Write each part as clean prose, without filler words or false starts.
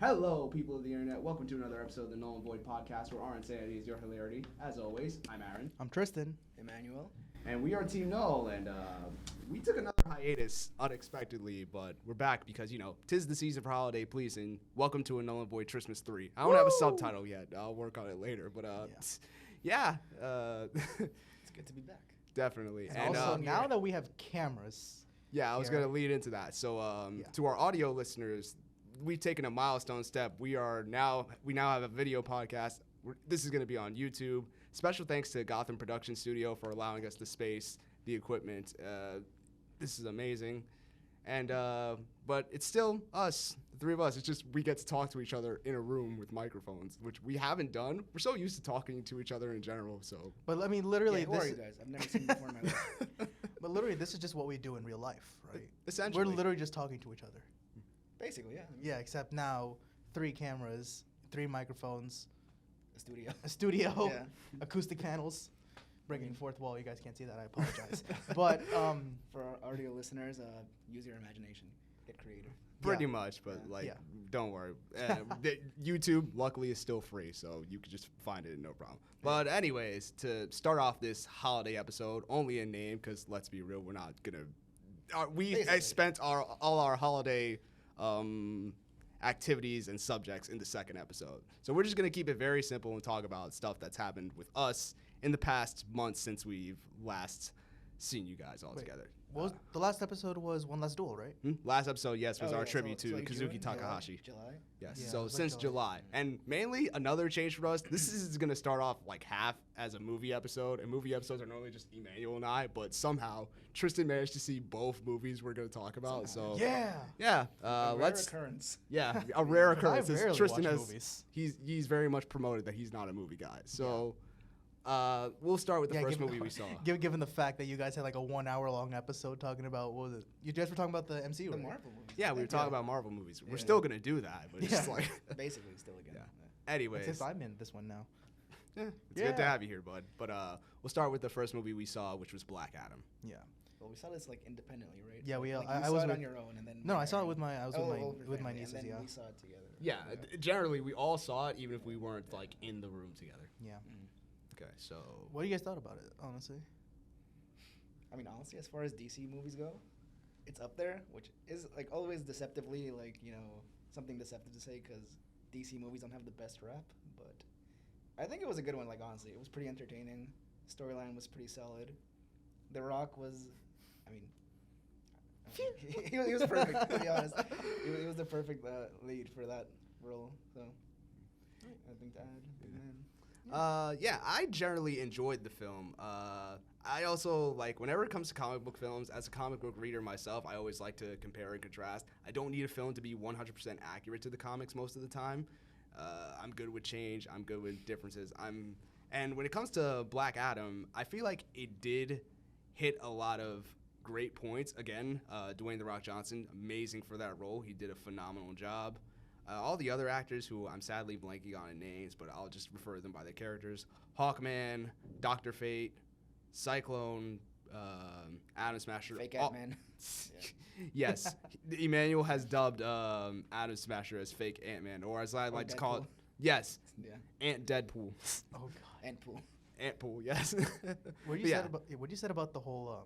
Hello, people of the internet. Welcome to another episode of the NullNVoid podcast, where our insanity is your hilarity. As always, I'm Aaron. I'm Tristan. Emmanuel. And we are Team Null, and we took another hiatus unexpectedly, but we're back because, you know, 'tis the season for holiday pleasing. Welcome to a NullNVoid Trismas 3. I don't have a subtitle yet. I'll work on it later, but yeah. It's good to be back. Definitely. And also, now that we have cameras. Yeah, I was going to lead into that. So to our audio listeners, we've taken a milestone step. We now have a video podcast. This is going to be on YouTube. Special thanks to Gotham Production Studio for allowing us the space, the equipment. This is amazing. And but it's still us, the three of us. It's just we get to talk to each other in a room with microphones, which we haven't done. We're so used to talking to each other in general. So, but I mean, literally, who are you guys? I've never seen you before in my life. But literally, this is just what we do in real life, right? Essentially, we're literally just talking to each other. Basically, yeah. Yeah, except now 3 cameras, 3 microphones, a studio, yeah. Acoustic panels, breaking fourth wall. You guys can't see that. I apologize. But for our audio listeners, use your imagination. Get creative. Pretty much, but don't worry. YouTube, luckily, is still free, so you can just find it, no problem. But anyways, to start off this holiday episode, only in name, because let's be real, we're not gonna. We spent all our holiday activities and subjects in the second episode, so we're just gonna keep it very simple and talk about stuff that's happened with us in the past month since we've last seen you guys all together. The last episode was One Last Duel, right? Last episode, yes, was our tribute to like Kazuki June? Takahashi. July? Yes, Yeah, so like since July. July. And mainly another change for us, this is going to start off like half as a movie episode, and movie episodes are normally just Emmanuel and I, but somehow Tristan managed to see both movies we're going to talk about, so. Yeah. A rare occurrence. Yeah, a rare occurrence. I rarely Tristan watch has, movies. he's very much promoted that he's not a movie guy, so. We'll start with the first movie we saw. Given the fact that you guys had like a 1 hour long episode talking about, what was it? You guys were talking about the MCU, The right? Marvel movies. Yeah, we were talking about Marvel movies. We're still going to do that, but it's just like. Basically, still again. Yeah. Anyways. Since I'm in this one now. Yeah, it's good to have you here, bud. But we'll start with the first movie we saw, which was Black Adam. Yeah. Well, we saw this like independently, right? Yeah, we. Like, I saw was it with, on your own, and then. No, I saw it with my. I was with my family, nieces. and then Yeah. we saw it together. Yeah, generally we all saw it, even if we weren't like in the room together. Yeah. Okay, so. What do you guys thought about it, honestly? I mean, honestly, as far as DC movies go, it's up there, which is like always deceptively like something deceptive to say because DC movies don't have the best rap, but I think it was a good one. Like honestly, it was pretty entertaining. Storyline was pretty solid. The Rock was, I mean, he was perfect. To be honest, he was the perfect lead for that role. So I think that. Yeah, I generally enjoyed the film. I also, like, whenever it comes to comic book films, as a comic book reader myself, I always like to compare and contrast. I don't need a film to be 100% accurate to the comics most of the time. I'm good with change. I'm good with differences. And when it comes to Black Adam, I feel like it did hit a lot of great points. Again, Dwayne "The Rock" Johnson, amazing for that role. He did a phenomenal job. All the other actors who I'm sadly blanking on in names, but I'll just refer to them by their characters. Hawkman, Dr. Fate, Cyclone, Atom Smasher. Fake Ant-Man. Yes. Emmanuel has dubbed Atom Smasher as fake Ant-Man, or as I like to call it. Yes. Yeah. Ant Deadpool. Oh God. Ant-Pool. Ant-Pool, yes. What you said about the whole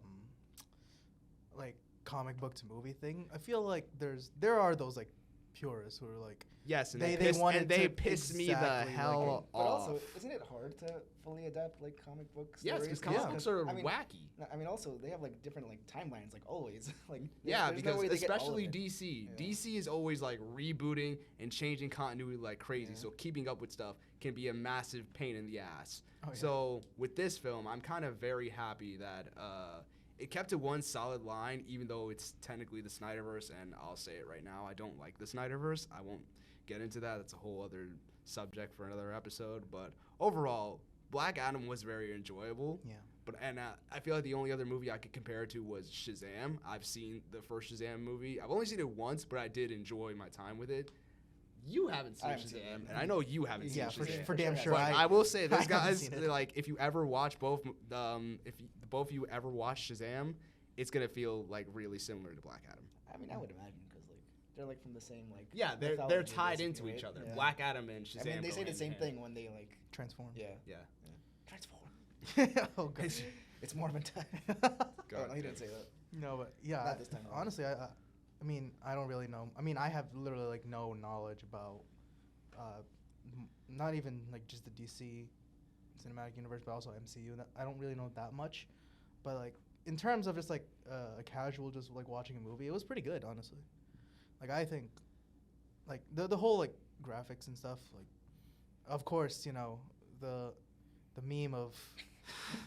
like comic book to movie thing? I feel like there are those like purists who are like, yes, and they piss me the hell But off. also, isn't it hard to fully adapt like comic book stories? Yes, because comic books are wacky. I mean, also they have like different like timelines, like always. Like because no way they especially get all of it. DC, Yeah. DC is always like rebooting and changing continuity like crazy. Yeah. So keeping up with stuff can be a massive pain in the ass. Oh, yeah. So with this film, I'm kind of very happy that it kept to one solid line, even though it's technically the Snyderverse, and I'll say it right now, I don't like the Snyderverse. I won't get into that. That's a whole other subject for another episode. But overall, Black Adam was very enjoyable. Yeah. And I feel like the only other movie I could compare it to was Shazam. I've seen the first Shazam movie. I've only seen it once, but I did enjoy my time with it. You haven't seen Shazam, and I know you haven't seen Shazam. Yeah, for damn sure. But I will say, those I guys, haven't seen it. like, if you ever watch both of you ever watch Shazam, it's gonna feel like really similar to Black Adam. I mean, I would imagine because like they're like from the same like. Yeah, they're mythology, tied basically, into right? each other. Yeah. Black Adam and Shazam. I mean, they go say the hand in same hand. thing when they like. Transform. Yeah. Yeah. Transform. Oh god. It's more of a time. God, he didn't say that. No, but yeah. Not this time around. Honestly, I mean, I don't really know. I mean, I have literally like no knowledge about, not even like just the DC cinematic universe, but also MCU. I don't really know that much, but like in terms of just like a casual, just like watching a movie, it was pretty good, honestly. Like I think, like the whole like graphics and stuff. Like, of course, you know the meme of.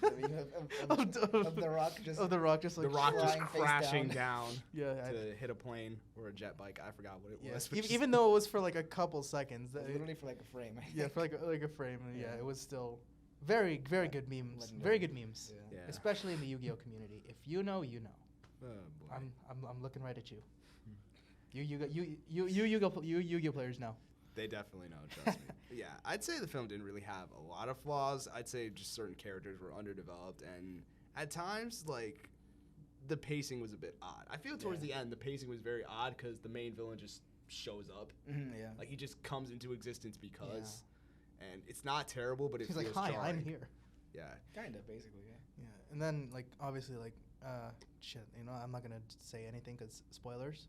of the Rock just of the Rock just like The Rock just flying face crashing down. down yeah to hit a plane or a jet bike. I forgot what it yeah. was. but just- Even though it was for like a couple seconds, literally for like a frame. I yeah, think. for like a frame. Yeah, Yeah. it was still very good memes. Legendary. Very good memes, Yeah. Yeah. especially in the Yu-Gi-Oh community. If you know, you know. Oh, boy. I'm looking right at you. You Yu-Gi-Oh players know. They definitely know, trust me. Yeah, I'd say the film didn't really have a lot of flaws. I'd say just certain characters were underdeveloped, and at times, like, the pacing was a bit odd. I feel towards Yeah. the end, the pacing was very odd because the main villain just shows up. Yeah. Like, he just comes into existence because. And it's not terrible, but it He's feels like, "Hi, jarring. I'm here." Yeah. Kind of, basically, yeah. Yeah, and then like obviously like shit. You know, I'm not gonna say anything because spoilers.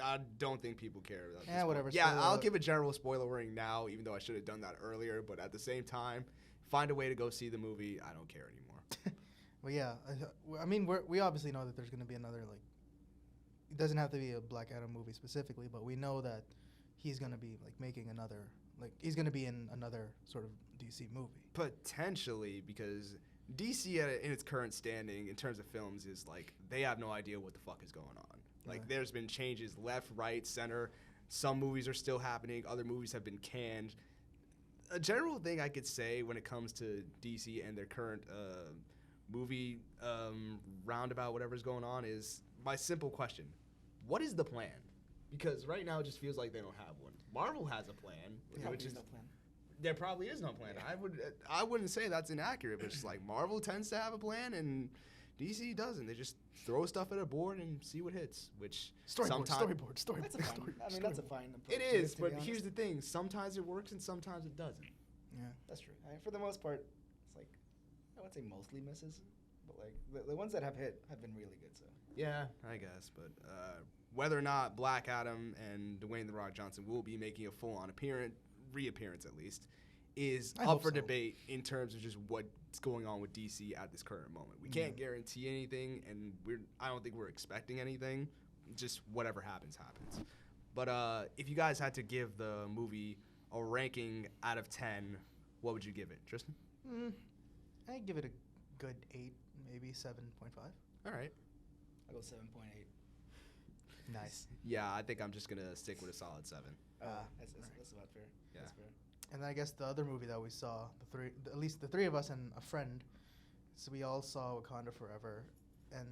I don't think people care about this. Yeah, whatever, Yeah, spoiler I'll alert. give a general spoiler warning now, even though I should have done that earlier. But at the same time, find a way to go see the movie. I don't care anymore. Well, yeah, I mean we obviously know that there's gonna be another like. It doesn't have to be a Black Adam movie specifically, but we know that he's gonna be like making another. Like he's gonna be in another sort of DC movie. Potentially, because DC in its current standing in terms of films is like they have no idea what the fuck is going on. Like Yeah. there's been changes left, right, center. Some movies are still happening. Other movies have been canned. A general thing I could say when it comes to DC and their current movie roundabout, whatever's going on, is my simple question: what is the plan? Because right now it just feels like they don't have one. Marvel has a plan, Probably which there's is no plan. there probably is no plan. Yeah. I wouldn't say that's inaccurate, but it's just like Marvel tends to have a plan and DC doesn't. They just throw stuff at a board and see what hits, which Storyboard. That's a fine. I mean, that's a fine approach. it to is, to be but here's honest. the thing. Sometimes it works and sometimes it doesn't. Yeah. That's true. I mean, for the most part, it's like I would say mostly misses, but like the ones that have hit have been really good. So Yeah, I guess, but whether or not Black Adam and Dwayne The Rock Johnson will be making a full-on reappearance at least, is I up hope for so. debate in terms of just what's going on with DC at this current moment. We can't guarantee anything, and I don't think we're expecting anything. Just whatever happens, happens. But if you guys had to give the movie a ranking out of 10, what would you give it, Tristan? I'd give it a good 8, maybe 7.5. All right. I go 7.8. Nice. Yeah, I think I'm just gonna stick with a solid 7. That's about fair. Yeah. That's fair. And then I guess the other movie that we saw, at least the three of us and a friend, so we all saw Wakanda Forever, and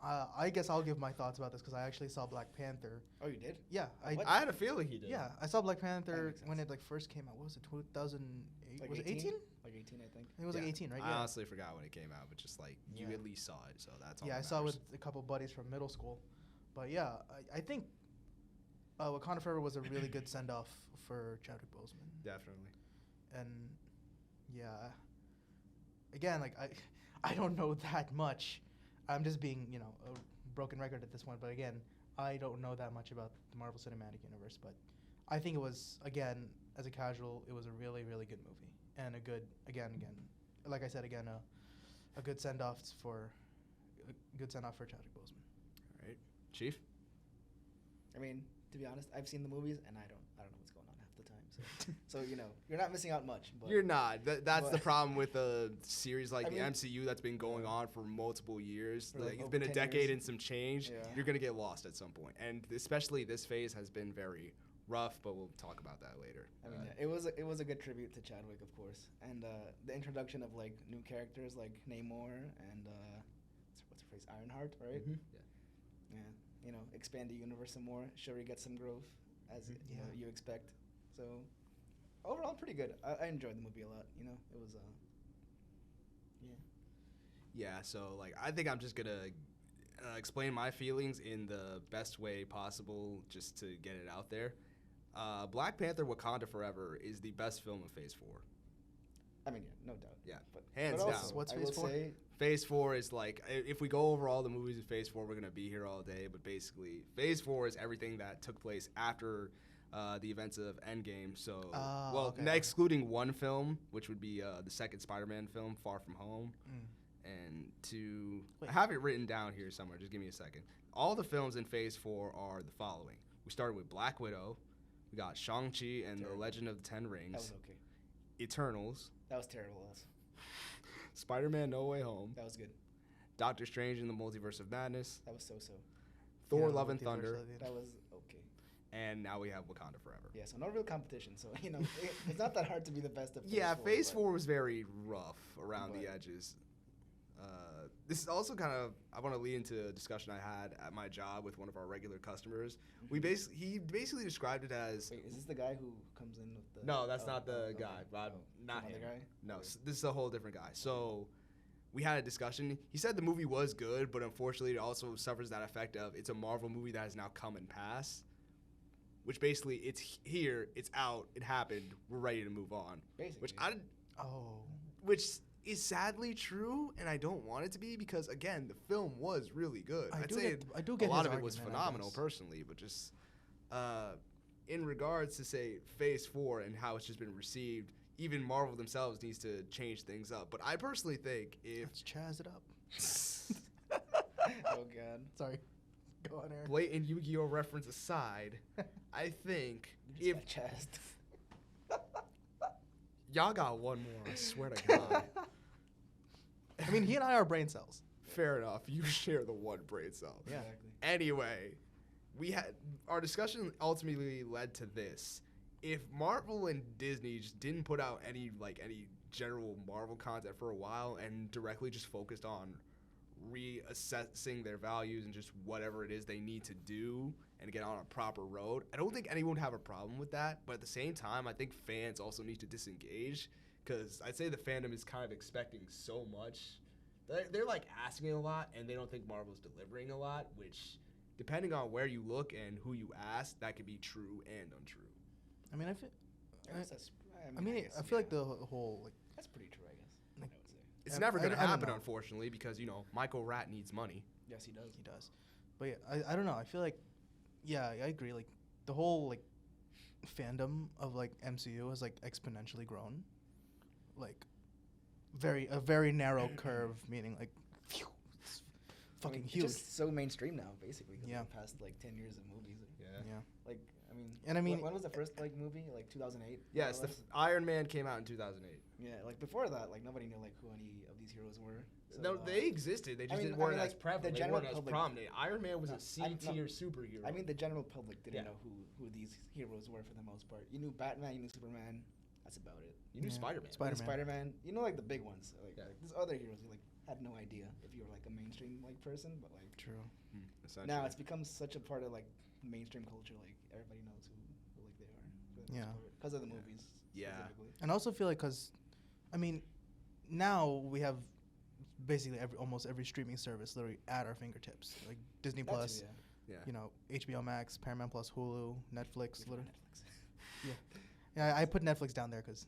I guess I'll give my thoughts about this because I actually saw Black Panther. Oh, you did? Yeah, What? I had a feeling he did. yeah, I saw Black Panther makes when sense. it like first came out. What was it? 2008? Like was it 18? Like 18, I think. It was like 18, right? I Yeah. honestly forgot when it came out, but just like you Yeah. at least saw it, so that's all. Yeah, I that saw it matters. with a couple buddies from middle school. But yeah, I think Wakanda Forever was a really good send off for Chadwick Boseman. Definitely. And yeah, again, like I don't know that much. I'm just being, you know, a broken record at this point. But again, I don't know that much about the Marvel Cinematic Universe. But I think it was, again, as a casual, it was a really, really good movie and a good, again, like I said, again, a good send off for Chadwick Boseman. All right, Chief. I mean, to be honest, I've seen the movies and I don't know what's going on half the time. So, so you know, you're not missing out much. But You're not. That's the but- problem with a series like I the mean- MCU that's been going on for multiple years. For, like, Like, it's over been a 10 decade years. and some change. Yeah. You're gonna get lost at some point, and especially this phase has been very rough. But we'll talk about that later. I mean, yeah, it was a good tribute to Chadwick, of course, and the introduction of like new characters like Namor and what's her face, Ironheart, right? Mhm. Yeah, you know, expand the universe some more. Shuri gets some growth, as you know, Yeah. you expect. So overall, pretty good. I enjoyed the movie a lot. You know, it was yeah. Yeah, so like I think I'm just gonna explain my feelings in the best way possible, just to get it out there. Black Panther: Wakanda Forever is the best film of Phase 4. I mean, yeah, no doubt. Yeah, But hands but down. also, What's I Phase will 4? say, Phase 4 is like, if we go over all the movies in Phase 4, we're going to be here all day. But basically, Phase 4 is everything that took place after the events of Endgame. So, okay. excluding one film, which would be the second Spider-Man film, Far From Home. And I have it written down here somewhere. Just give me a second. All the films in Phase 4 are the following. We started with Black Widow. We got Shang-Chi and the Legend of the Ten Rings. that was okay. Eternals. That was terrible. Spider-Man: No Way Home. That was good. Doctor Strange in the Multiverse of Madness. That was so-so. Thor: Yeah, Love and multiverse Thunder. of the- That was okay. And now we have Wakanda Forever. Yeah, so no real competition. So, it's not that hard to be the best of Phase Yeah, 4. Phase but- 4 was very rough around the But- edges. This is also kind of, I want to lead into a discussion I had at my job with one of our regular customers. He basically described it as... Wait, is this the guy who comes in with the... No, that's not the okay. guy. Not Some other him. guy? No, Okay. this is a whole different guy. So we had a discussion. He said the movie was good, but unfortunately it also suffers that effect of it's a Marvel movie that has now come and passed. Which basically, it's here, it's out, it happened, we're ready to move on. Basically. Which is sadly true, and I don't want it to be because, again, the film was really good. I I'd do say get- I do get a lot his of it was argument, I phenomenal guess. personally, but just in regards to, say, Phase 4 and how it's just been received, even Marvel themselves needs to change things up. But I personally think if Let's chaz it up. Oh, God. Sorry. Go on, Aaron. blatant Yu-Gi-Oh reference aside, I think You if just got chest. y'all got one more, I swear to God. I mean, he and I are brain cells. Fair enough. You share the one brain cell. Yeah. Exactly. Anyway, we had our discussion ultimately led to this. If Marvel and Disney just didn't put out any general Marvel content for a while and directly just focused on reassessing their values and just whatever it is they need to do and get on a proper road, I don't think anyone would have a problem with that. But at the same time, I think fans also need to disengage because I'd say the fandom is kind of expecting so much. They're like asking a lot, and they don't think Marvel's delivering a lot, which, depending on where you look and who you ask, that could be true and untrue. I mean, I feel. I guess that's- I feel like the whole like. That's pretty true, I guess. I Like- would say. It's I- never I going to don't happen, know. unfortunately, because, Michael Rat needs money. Yes, he does. He does, but yeah, I don't know. I feel like, yeah, I agree. Like the whole like fandom of like MCU has like exponentially grown, like a very narrow curve, meaning like, phew, it's fucking It's huge. just so mainstream now, basically. 'Cause Yeah. of the past like 10 years of movies. Yeah. Like, I mean. And I mean- when was the first like movie? Like 2008. Yes, more or less? Iron Man came out in 2008. Yeah, like before that, like nobody knew like who any of these heroes were. So, No, they existed. They just weren't as like, prevalent. the They general weren't as public- prominent. Iron Man was No, a C I'm- no. tier superhero. I mean, the general public didn't Yeah. know who these heroes were for the most part. You knew Batman, you knew Superman. That's about it. you knew Yeah. Spider-Man. Spider-Man. Spider-Man, you know, like the big ones. Like, Yeah. like these other heroes, you like had no idea if you were like a mainstream like person, but like True. Essentially. now it's become such a part of like mainstream culture. Like everybody knows who like they are. Yeah. Because of the movies. Yeah. specifically. And I also feel like, cause, I mean, now we have basically almost every streaming service literally at our fingertips, like Disney That too, Plus, yeah. HBO Max, Paramount Plus, Hulu, Netflix. Before Literally. Netflix. Yeah, I put Netflix down there because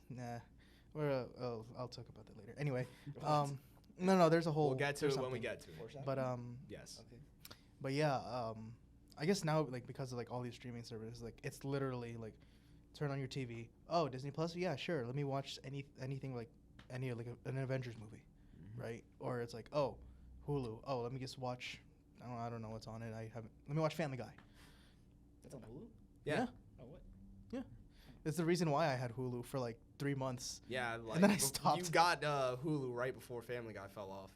I'll talk about that later. Anyway, What? no, there's a whole. We'll get to there's it when we something. get to it. Foreshadow? But Yes. Okay. but yeah, I guess now like because of like all these streaming services, like it's literally like turn on your TV. Oh, Disney Plus, yeah, sure. Let me watch anything like an Avengers movie, right? Or it's like, oh, Hulu. Oh, let me just watch. I don't know what's on it. I haven't. Let me watch Family Guy. That's on Hulu? Yeah. Oh, what? It's the reason why I had Hulu for like 3 months. Yeah, like then I You stopped. got Hulu right before Family Guy fell off.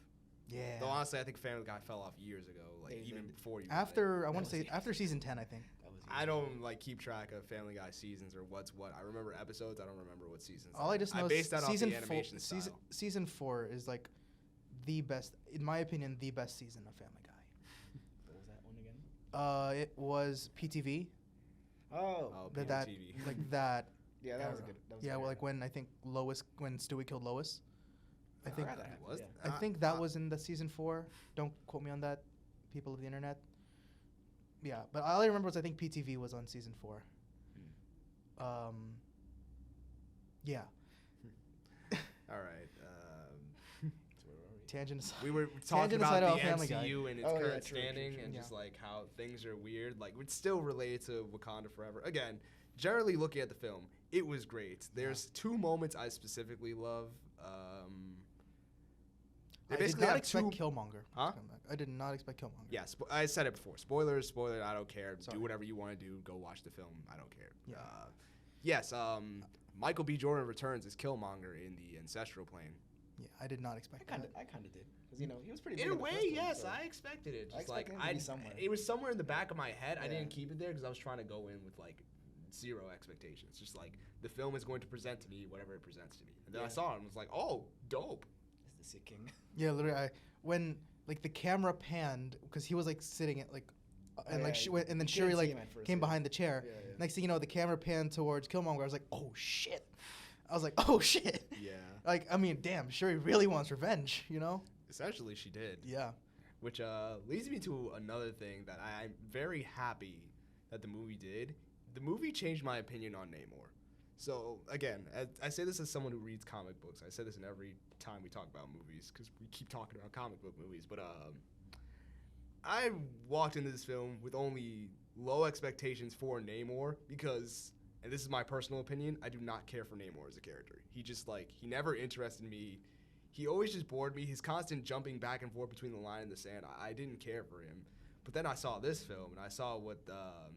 Yeah. Though honestly, I think Family Guy fell off years ago, like They even did. before you. got it. After I That want to was say years. after season 10, I think. That was I don't like keep track of Family Guy seasons or what's what. I remember episodes. I don't remember what seasons. All I just know based is that season off the animation style. season 4 is like the best, in my opinion, the best season of Family Guy. What was that one again? It was PTV. Oh. Oh, that PMTV. like that. Yeah, that was era. good. That was Yeah, good well, era. like when I think when Stewie killed Lois. I think forgot that happened, was. yeah. I think that was in the season 4. Don't quote me on that. people of the internet. Yeah, but all I remember was I think PTV was on season 4. Yeah. All right. So where were we? Tangent aside. We were talking Tangent aside about of the Family Guy. MCU and its Oh, yeah, current true, true, standing true. and Yeah. just like how things are weird. Like it's still related to Wakanda Forever. Again, generally looking at the film, it was great. There's 2 moments I specifically love. They I did basically not have expect 2. Killmonger. Huh? to come back. I did not expect Killmonger. Yeah, I said it before. Spoilers, spoiler. I don't care. Sorry. Do whatever you want to do. Go watch the film. I don't care. Yeah. Yes. Michael B. Jordan returns as Killmonger in the ancestral plane. Yeah, I did not expect I that. kind of did, because he was pretty. In big a the way, first one, yes, so. I expected it. I Just like expected him to be somewhere. it was somewhere in the back of my head. I Yeah. didn't keep it there because I was trying to go in with like 0 expectations. Just like the film is going to present to me whatever it presents to me. And then I Yeah. saw it and was like, oh, dope. It's the Sick King. Yeah, literally, when like the camera panned because he was like sitting at like, and yeah, like and then you Shuri couldn't see like him at first, came yeah. behind the chair. Yeah, yeah. Next thing you know, the camera panned towards Killmonger. I was like, oh shit. I was like, oh shit. Yeah. Like, I mean, damn, Shuri really wants revenge, you know? Essentially, she did. Yeah. Which leads me to another thing that I'm very happy that the movie did. The movie changed my opinion on Namor. So, again, I say this as someone who reads comic books. I say this in every time we talk about movies because we keep talking about comic book movies. But I walked into this film with only low expectations for Namor because, and this is my personal opinion, I do not care for Namor as a character. He just, like, he never interested me. He always just bored me. His constant jumping back and forth between the line and the sand, I didn't care for him. But then I saw this film, and I saw what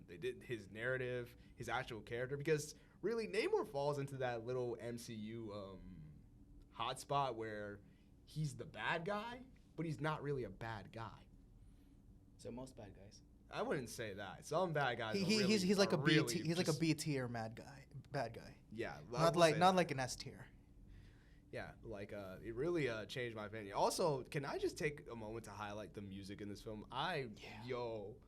they did, his narrative, his actual character, because really, Namor falls into that little MCU hotspot where he's the bad guy, but he's not really a bad guy. So most bad guys. I wouldn't say that. Some bad guys He's like a B really tier. He's like a just- B tier bad guy. Yeah. I Not will like say not that. like an S tier. Yeah, like it really changed my opinion. Also, can I just take a moment to highlight the music in this film? Oh, yeah,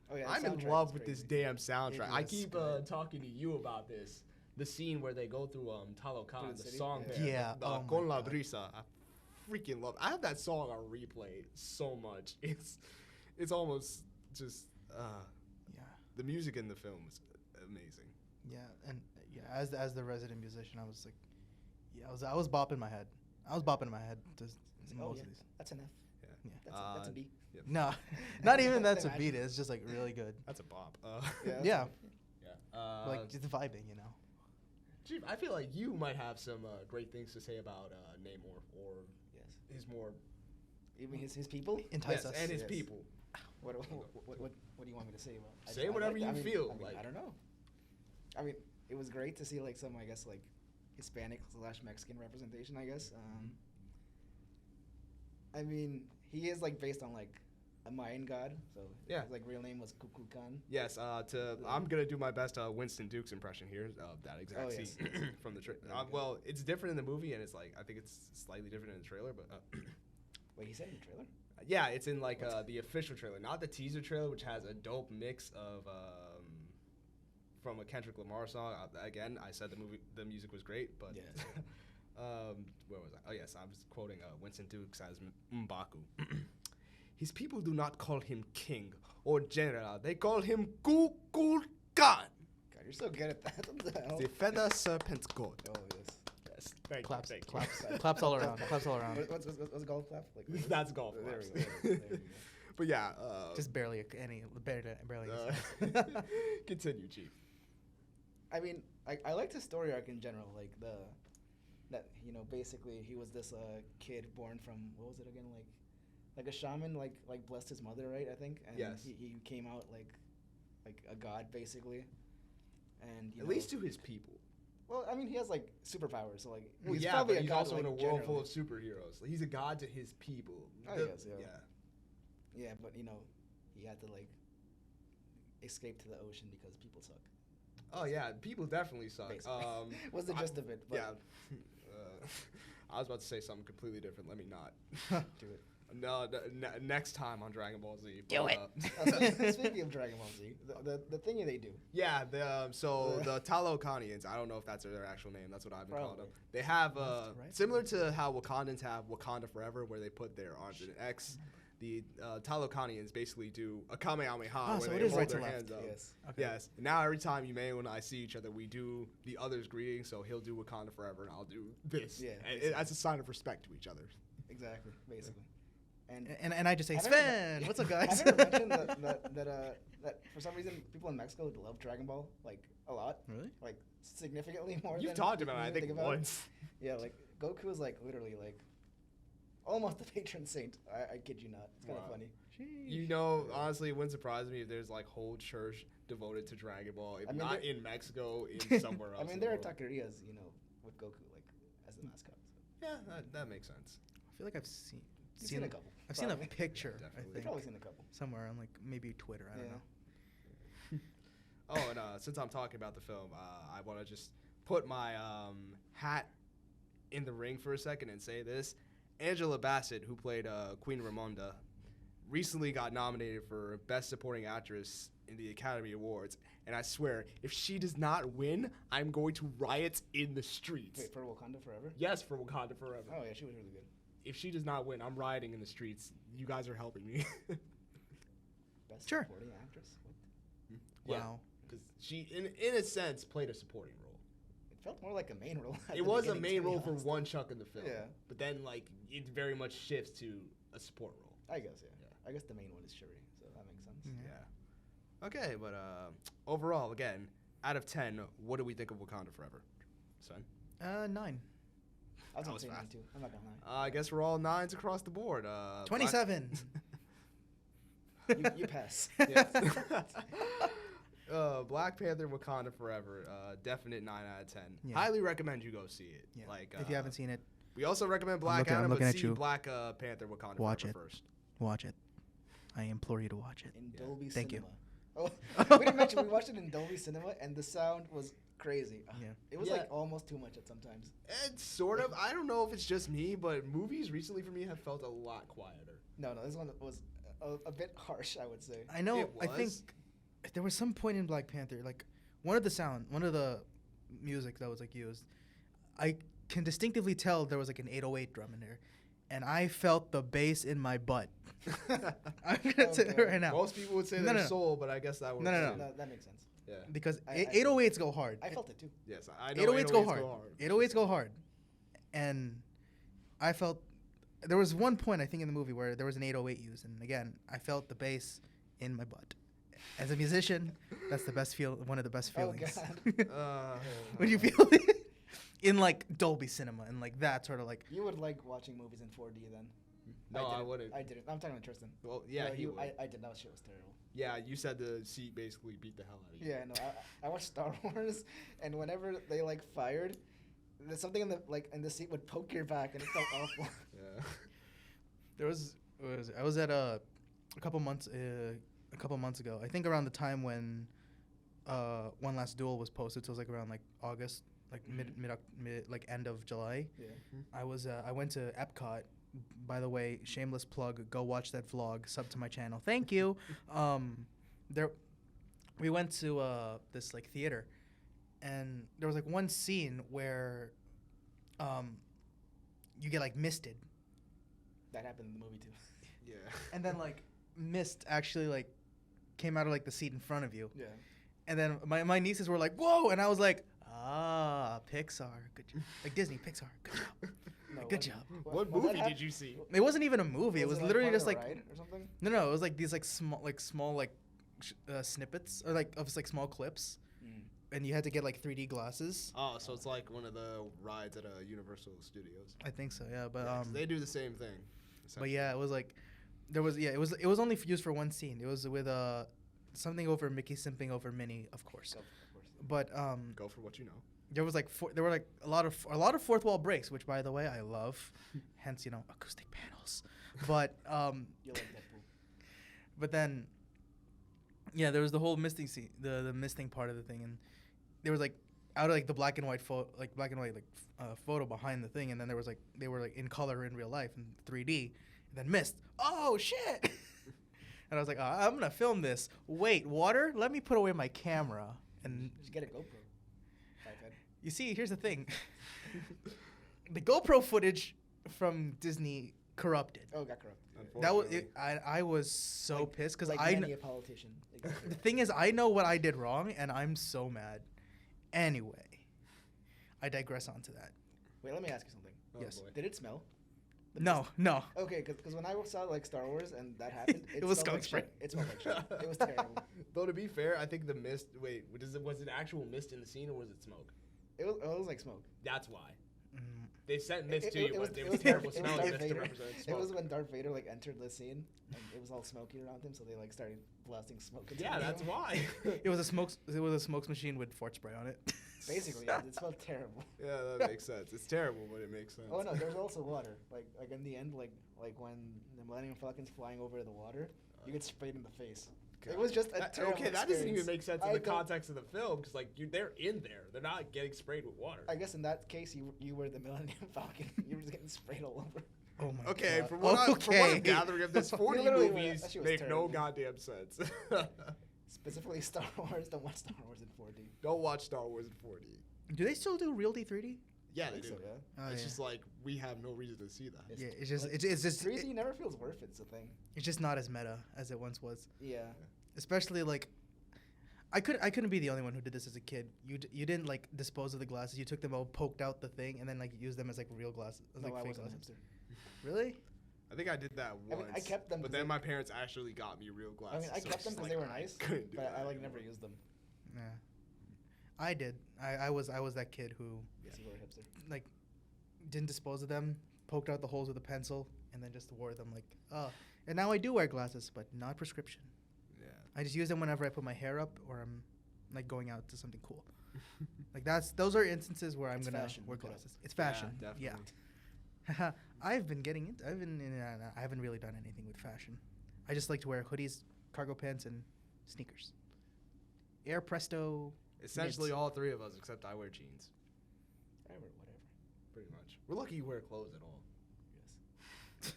the I'm in soundtrack love is with this crazy. damn soundtrack. It I is keep good. talking to you about this. The scene where they go through Talocan, Through the the city? song Yeah. there. Yeah, The oh my Con la God. Brisa. I freaking love it. I have that song on replay so much. It's almost just Yeah. the music in the film is amazing. Yeah, and as the resident musician, I was like, I was bopping my head. I was bopping my head to Oh, most yeah. of these. That's an F. Yeah. That's a B. Yeah. No, not even that's a Imagine. beat. It's just like really good. That's a bop. That's Yeah. yeah. Like just vibing, you know. Chief, I feel like you might have some great things to say about Namor or Yes. his more You mean his people? Entice yes, us. and his Yes. people. What do you want me to say about? Say whatever you feel, I mean, like- I don't know. I mean, it was great to see like some, I guess, like Hispanic / Mexican representation. I guess. I mean, he is like based on like a Mayan god, so Yeah. his like real name was Kukulkan. Yes, I'm gonna do my best Winston Duke's impression here of that exact Oh, scene yes, yes. from the trailer. There we go. Well, it's different in the movie, and it's like I think it's slightly different in the trailer, but Wait, he said in the trailer? yeah, it's in like the official trailer, not the teaser trailer, which has a dope mix of from a Kendrick Lamar song. Again, I said the music was great, but Yes. where was I? Oh yes, I was quoting Winston Dukes as M'Baku. His people do not call him king or general; they call him Kukulkan, God, you're so good at that. What the hell? the feather serpent god. Oh yes. Yes, thank Claps, you, thank claps, you. claps all around. Claps all around. What's golf clap? Like That's golf There claps. we go. There we go. But yeah, Just barely barely. continue, Chief. I mean, I liked his story arc in general, like that basically he was this kid born from, what was it again, like a shaman, like blessed his mother, right? I think. And Yes. He came out like a god basically, and At least to his people. Well, I mean, he has like superpowers, so like Well, he's yeah, probably but a he's god, also like, in a world full generally. of superheroes. He's a god to his people. Oh, yes, yeah. Yeah, but he had to like escape to the ocean because people suck. Oh yeah, people definitely suck. Basically. What's the gist of it? But Yeah. I was about to say something completely different. Let me not. do it. No, next time on Dragon Ball Z. Do it. Speaking of Dragon Ball Z, the thingy they do. Yeah, so the Talokanians, I don't know if that's their actual name. That's what I've been calling them. Probably. They have, Left, right? similar to how Wakandans have Wakanda Forever, where they put their arms in an X. the Talokanians basically do a Kamehameha Ah, so where it they is hold right to their left. hands up. Yes. Okay. Yes. Now every time Emmanuel and I see each other, we do the other's greeting. So he'll do Wakanda Forever, and I'll do this. Yeah, And basically. as a sign of respect to each other. Exactly. Basically. And And I just say, Have I ever Sven, men- what's up, guys? Have you ever mentioned that for some reason people in Mexico love Dragon Ball like a lot, Really? like significantly more. You've than talked people about it, I even think, about. once. Yeah, like Goku is like literally like almost the patron saint. I kid you not. It's kind of Wow. funny. You know, honestly, it wouldn't surprise me if there's like whole church devoted to Dragon Ball. If I mean, not there- in Mexico, in somewhere else. I mean, in there are the world. taquerias, with Goku like as the mascot. So. Yeah, that makes sense. I feel like I've seen You've seen a couple. I've seen a probably. picture, Yeah, I definitely. You've think, probably seen a couple. somewhere on like maybe Twitter. I don't Yeah. know. Oh, and since I'm talking about the film, I want to just put my hat in the ring for a second and say this. Angela Bassett, who played Queen Ramonda, recently got nominated for Best Supporting Actress in the Academy Awards. And I swear, if she does not win, I'm going to riot in the streets. Wait, for Wakanda Forever? Yes, for Wakanda Forever. Oh yeah, she was really good. If she does not win, I'm rioting in the streets. You guys are helping me. Best Sure. supporting actress. What? Yeah. Wow. Because she, in a sense, played a supporting role. It felt more like a main role. at It the was a beginning, main to be role for honest. one chunk in the film. Yeah. But then, like, it very much shifts to a support role. I guess yeah. Yeah. I guess the main one is Shuri, so that makes sense. Yeah. Yeah. Okay, but overall, again, out of 10, what do we think of Wakanda Forever? Son? 9. I was That gonna was say 9 fast. too. I'm not gonna lie. I guess we're all 9s across the board. 27. You pass. Yes. Black Panther Wakanda Forever, definite 9 out of 10. Yeah. Highly recommend you go see it. Yeah. Like, If you haven't seen it, we also recommend Black looking- I'm Adam, looking but at see you. Black Panther Wakanda Watch Forever it. first. watch it. I implore you to watch it. In Yeah. Dolby Thank you. Cinema. Oh, we didn't mention we watched it in Dolby Cinema, and the sound was crazy. Yeah. It was Yeah. like almost too much at sometimes. It's sort of. I don't know if it's just me, but movies recently for me have felt a lot quieter. No, this one was a bit harsh, I would say. I know. It I think was. there was some point in Black Panther, like one of the music that was like used. I can distinctively tell there was like an 808 drum in there, and I felt the bass in my butt. I'm gonna say that Okay. right now Most people would say No, their no. soul, but I guess that works. No. too. No, that makes sense. Yeah. because I- 808s go hard. I felt it too. Yes, I know. 808s go hard. 808s go hard, and I felt there was one point I think in the movie where there was an 808 used, and again I felt the bass in my butt. As a musician, that's the best one of the best Oh, feelings. Uh, When you feel it in like Dolby Cinema and like that sort of like You would like watching movies in 4D then. no, I didn't. wouldn't. I didn't. I'm talking to Tristan. Well, yeah, No, he would. I did. That shit was terrible. Yeah, you said the seat basically beat the hell out of you. Yeah, no, I watched Star Wars, and whenever they like fired, there's something in the seat would poke your back, and it felt awful. Yeah. there was I was at a couple months ago. I think around the time when One Last Duel was posted, so it was like around like August, like mid like end of July. Yeah. I went to Epcot. By the way, shameless plug. Go watch that vlog. Sub to my channel. Thank you. We went to this like theater, and there was like one scene where you get like misted, That happened in the movie too. Yeah. and then like mist actually like came out of like the seat in front of you, Yeah. and then my nieces were like, "Whoa!" and I was like, "Ah, Pixar, good job." Like Disney, Pixar, good job. No, Good job. What was that movie did you see? It wasn't even a movie. It was like literally part of just the like ride or something. no. It was like these like small snippets or like of like small clips, and you had to get like 3D glasses. Oh, so it's like one of the rides at Universal Studios. I think so, yeah. But Yeah, 'cause they do the same thing. but yeah, it was like it was only used for one scene. It was with something over Mickey simping over Minnie, of course. Of course. But Go for what you know. there was like there were like a lot of fourth wall breaks, which by the way I love. Hence, acoustic panels. But You like Deadpool. but then yeah, there was the whole misting scene, the misting part of the thing, and there was like out of like the black and white photo behind the thing, and then there was like they were like in color in real life in 3D, and then mist. Oh shit! And I was like, I'm gonna film this. Wait, water? Let me put away my camera. And Just get a GoPro. iPad. you see, here's the thing. The GoPro footage from Disney corrupted. Oh, got corrupted. That was Unfortunately. I was so pissed because like I many a politician. It got the corrupted. thing is I know what I did wrong and I'm so mad. Anyway, I digress onto that. Wait, let me ask you something. Oh, Yes. boy. Did it smell? No. Okay, because when I saw like Star Wars and that happened, It was smelled skunk like shit. It smelled like shit. It was terrible. Though to be fair, I think the mist. Wait, was it actual mist in the scene or was it smoke? It was like smoke. That's why Mm, they sent mist to It you, was- but it it was was terrible Darth- it was smell Darth just to Vader. represent It smoke. was when Darth Vader like entered the scene and it was all smoky around him, so they like started blasting smoke. into Yeah, the that's room. why. It was a smokes machine with fort spray on it. Basically, yeah, it smelled terrible. Yeah, that makes sense. It's terrible, but it makes sense. Oh no, there's also water. Like in the end, like when the Millennium Falcon's flying over the water, you get sprayed in the face. It was just a terrible okay. That doesn't even experience. make sense in I the don't- context of the film because like they're in there. They're not getting sprayed with water. I guess in that case, you were the Millennium Falcon. You were just getting sprayed all over. Oh my Okay, god. from what I'm gathering of this, 40 literally were- movies that shit was make no terrible. goddamn sense. Specifically, Star Wars. Don't watch Star Wars in 4D. Don't watch Star Wars in 4D. Do they still do Realty 3D? Yeah, I they think do. so, yeah. Oh, It's yeah. just like we have no reason to see that. It's- Yeah, it's just like, it's just 3D never feels worth it. It's a thing. it's just not as meta as it once was. Yeah. Especially like I couldn't be the only one who did this as a kid. You didn't like dispose of the glasses. You took them all, poked out the thing, and then like used them as like real glasses, as, No, like I fake wasn't a glasses. hipster. Really? I think I did that I once. mean, I kept them but 'cause then they- my parents actually got me real I glasses. mean, I so kept it's them just because they like, were I nice, couldn't do but I that like never anymore. used them. Yeah. I did. I was that kid who Yeah. So you were a hipster. like didn't dispose of them, poked out the holes with a pencil, and then just wore them like and now I do wear glasses, but not prescription. Yeah. I just use them whenever I put my hair up or I'm like going out to something cool. Like those are instances where I'm It's gonna fashion, wear look it up. glasses. It's fashion. Yeah, Yeah. definitely. I haven't really done anything with fashion. I just like to wear hoodies, cargo pants, and sneakers. Air Presto. Essentially, Knits. all three of us, except I wear jeans. I wear whatever. Pretty much. We're lucky you wear clothes at all. Yes.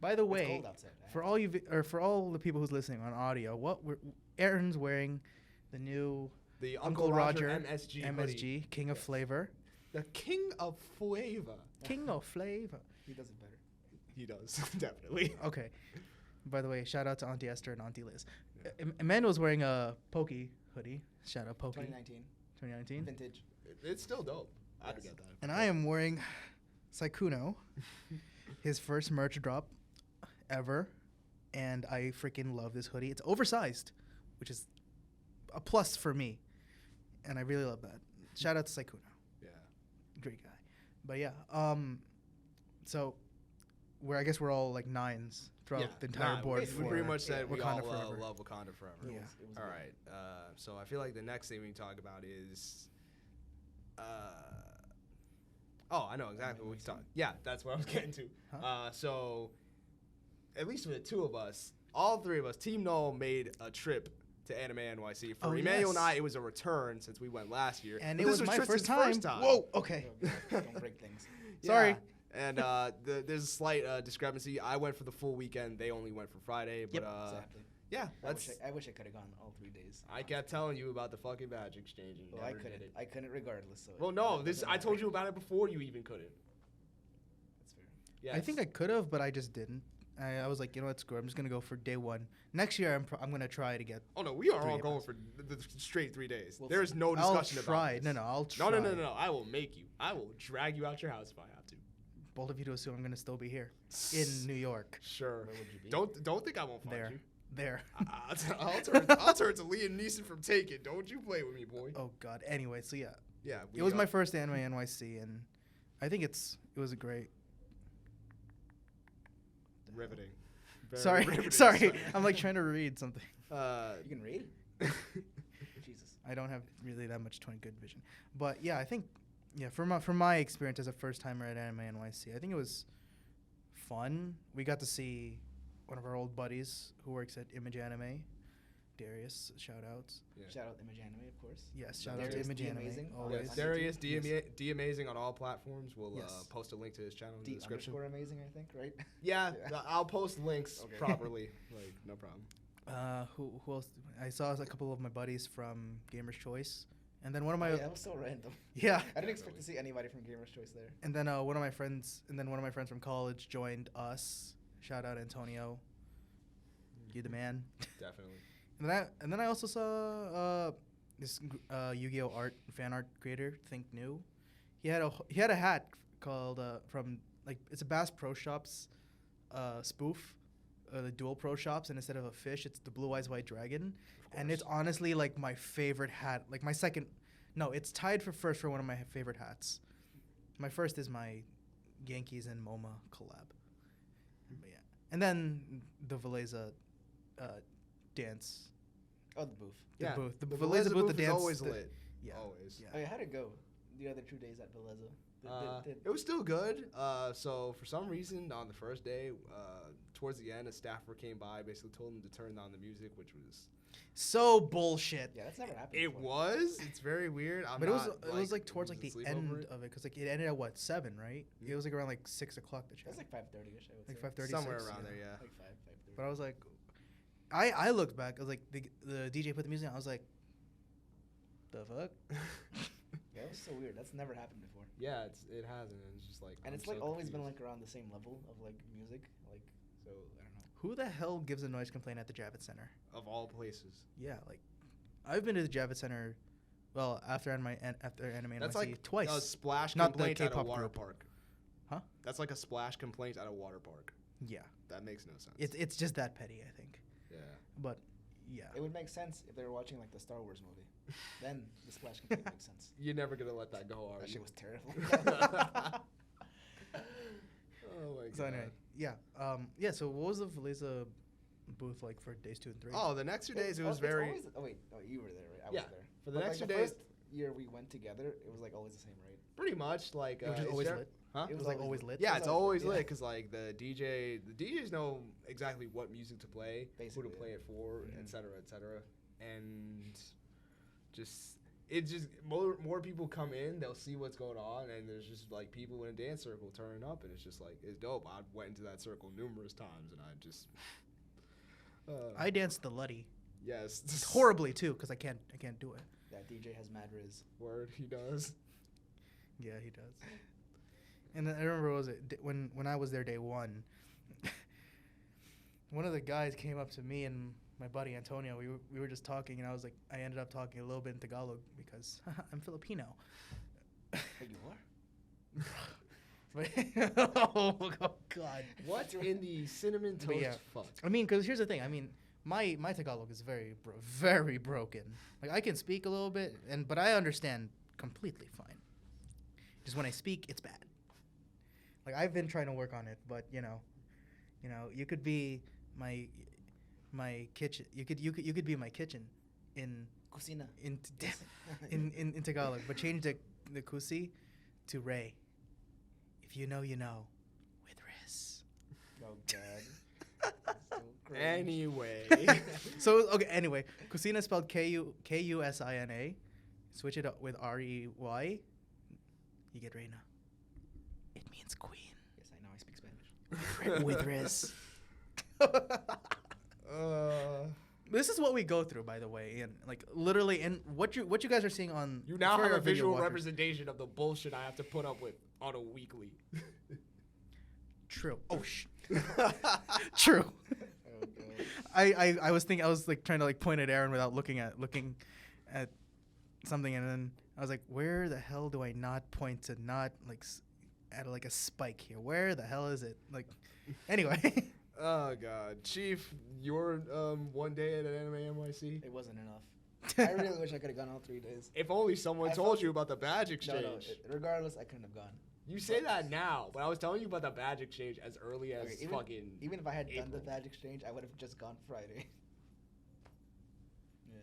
By the It's way, cold outside. for all for all the people who's listening on audio, Aaron's wearing the new The Uncle Roger MSG. MSG hoodie. King of Yes. Flavor. The king of flavor. King of Flavor. He does it better. He does, definitely. Okay. By the way, shout out to Auntie Esther and Auntie Liz. Yeah. Emmanuel's wearing a Pokey hoodie. Shout out Pokey. 2019. 2019. Vintage. It's still dope. I'd Yes. get that. And I am wearing Saikuno, his first merch drop ever. And I freaking love this hoodie. It's oversized, which is a plus for me. And I really love that. Shout out to Saikuno. Yeah. Great guy. But yeah, so I guess we're all like nines throughout Yeah, the entire nah, board. We for pretty much said we Wakanda all Forever. love Wakanda Forever. Yeah. It was All good. right. So I feel like the next thing we can talk about is. Oh, I know exactly what we NYC? talk. Yeah, that's what I was getting to. Huh? So, at least for the two of us, all three of us, Team Null made a trip to Anime NYC. For Oh, Emmanuel and yes. I, it was a return since we went last year. And But it this was my Tristan's first time. Whoa, okay. Oh, God, don't break things. Sorry. And there's a slight discrepancy. I went for the full weekend. They only went for Friday. But Yep. Exactly. yeah, I wish I could have gone all 3 days. I kept telling you about the fucking badge exchange. And you Well, I never did couldn't. it. I couldn't regardless. So Well, no, I told you about it before you even couldn't. That's fair. Yeah. I think I could have, but I just didn't. I was like, you know what, screw it. I'm just gonna go for day one. Next year, I'm gonna try to get. Oh no, we are 3 all of going us. for the straight 3 days. We'll There is see. no I'll discussion try. about this. No, I'll try. No. I will make you. I will drag you out your house if I have to. Bold of you to assume I'm gonna still be here in New York. Sure. Where would you be? Don't think I won't find There. you. There. I'll turn to Liam Neeson from Taken. Don't you play with me, boy. Oh God. Anyway, so yeah, Yeah. it was my first Anime NYC, and I think it was a great. riveting. Very Sorry, riveting sorry. stuff. I'm like trying to read something. You can read? Jesus. I don't have really that much good vision, but yeah, I think from my experience as a first timer at Anime NYC, I think it was fun. We got to see one of our old buddies who works at Image Anime, Darius. Shout outs. Yeah. Shout out Image Anime, of course. Yes, shout out Darius to Image D Anime. Amazing. Always. Yes, Darius D, Yes. D Amazing on all platforms. We'll Yes. post a link to his channel in the D description. underscore amazing, I think, right? Yeah, Yeah. I'll post links Okay. properly. Like no problem. Who else? I saw a couple of my buddies from Gamer's Choice, And then one of my yeah, that was so random. yeah. I didn't expect to see anybody from Gamer's Choice there. And then one of my friends from college joined us. Shout out Antonio. You the man. Definitely. And then I also saw this Yu-Gi-Oh art fan art creator, Think New. He had a hat called from like it's a Bass Pro Shops spoof, the Dual Pro Shops, and instead of a fish, it's the Blue Eyes White Dragon, and it's honestly like my favorite hat. Like my second, no, it's tied for first for one of my favorite hats. My first is my Yankees and MoMA collab. But yeah, and then the Veleza dance. Oh, the booth. Yeah, The the Veleza Veleza booth, booth the is dance. always the- lit. Yeah. Always. Yeah. Oh, yeah, how'd it go? The other 2 days at Veleza. It was still good. So for some reason, on the first day, towards the end, a staffer came by, basically told him to turn on the music, which was So bullshit. Yeah, that's never happened. it before. was. It's very weird. But it was like towards like the sleep end over it. of it, because like it ended at what 7, right? Mhm. It was like around like 6 o'clock. The show. That's like 5:30ish. I would Like say. 5:30. Somewhere around there, yeah. Like 5:30. But I was like, I looked back. I was like, the DJ put the music on. I was like, the fuck? Yeah, it was so weird. That's never happened before. Yeah, it hasn't. And it's just like. And I'm it's like so always been confused. like around the same level of like music. Like, so I don't know. Who the hell gives a noise complaint at the Javits Center? Of all places. Yeah, like, I've been to the Javits Center, well, after Anime That's NYC like twice. a splash Not the complaint at a K-pop water group. park. Huh? That's like a splash complaint at a water park. Yeah, That makes no sense. it's just that petty, I think. yeah. But yeah, It would make sense if they were watching like the Star Wars movie. Then the splash complaint makes sense. You're never gonna let that go, are That you? shit was terrible. Oh my god. so anyway, yeah. So what was the Veleza booth like for days 2 and 3? Oh, the next 2 days it was It's very. always, oh wait, oh you were there, right? I Yeah, was there. for the But, next like, 2 the days, first year we went together, it was like always the same, right? pretty much like. It was just it's always ver- lit. Huh? It was like always lit. Yeah, It it's was always always lit, lit yeah. because like the DJs know exactly what music to play, who Basically, to play yeah. it for, Mhm. et cetera, and just more people come in, they'll see what's going on, and there's just like people in a dance circle turning up, and it's just like it's dope. I went into that circle numerous times, and I just I danced the Luddy yes horribly too, because I can't do it. That DJ has mad riz. word he does. Yeah, he does. And then I remember when I was there day 1. One of the guys came up to me and my buddy Antonio. We were just talking, and I ended up talking a little bit in Tagalog because I'm Filipino. But you are? But oh God. What in the cinnamon But toast yeah. fuck? I mean, because here's the thing. I mean, my Tagalog is very broken. Like I can speak a little bit, but I understand completely fine. Just when I speak, it's bad. Like I've been trying to work on it, but you know, you could be my kitchen. You could be my kitchen in Cocina. in Tagalog, but change the kusi to Ray. If you know, you know, with Riz. Oh God. So cringe. Anyway, So okay, anyway, Cocina spelled Kusina. Switch it up with Rey. You get Reina. It means queen. Yes, I know. I speak Spanish. With Riz. This is what we go through, by the way, and like literally, and what you guys are seeing on. you now for have our a video visual watchers. representation of the bullshit I have to put up with on a weekly. True. Oh True. Oh God. I was like trying to like point at Aaron without looking at something, and then I was like, where the hell do I not point to not like at like a spike here? Where the hell is it? Like, anyway. Oh God, Chief, your one day at Anime NYC. It wasn't enough. I really wish I could have gone all 3 days. If only someone I told felt- you about the badge No, exchange. regardless, I couldn't have gone. You say that now, but I was telling you about the badge exchange as early as Okay, fucking. Even if I had done the April. badge exchange, I would have just gone Friday. Yeah.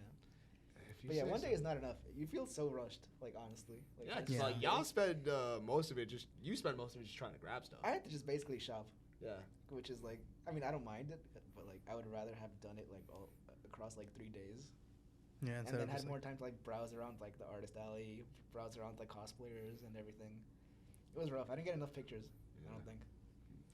If you But yeah, say one day so. is not enough. You feel so rushed, like honestly. Like, Yeah, I 'cause just- like y'all spend most of it just. You spend most of it just trying to grab stuff. I had to just basically shop, Yeah. which is like, I mean, I don't mind it, but like, I would rather have done it like all across like 3 days, Yeah, and instead then of had just more like, time to like browse around like the artist alley, browse around like cosplayers and everything. It was rough. I didn't get enough pictures. I don't Yeah. think.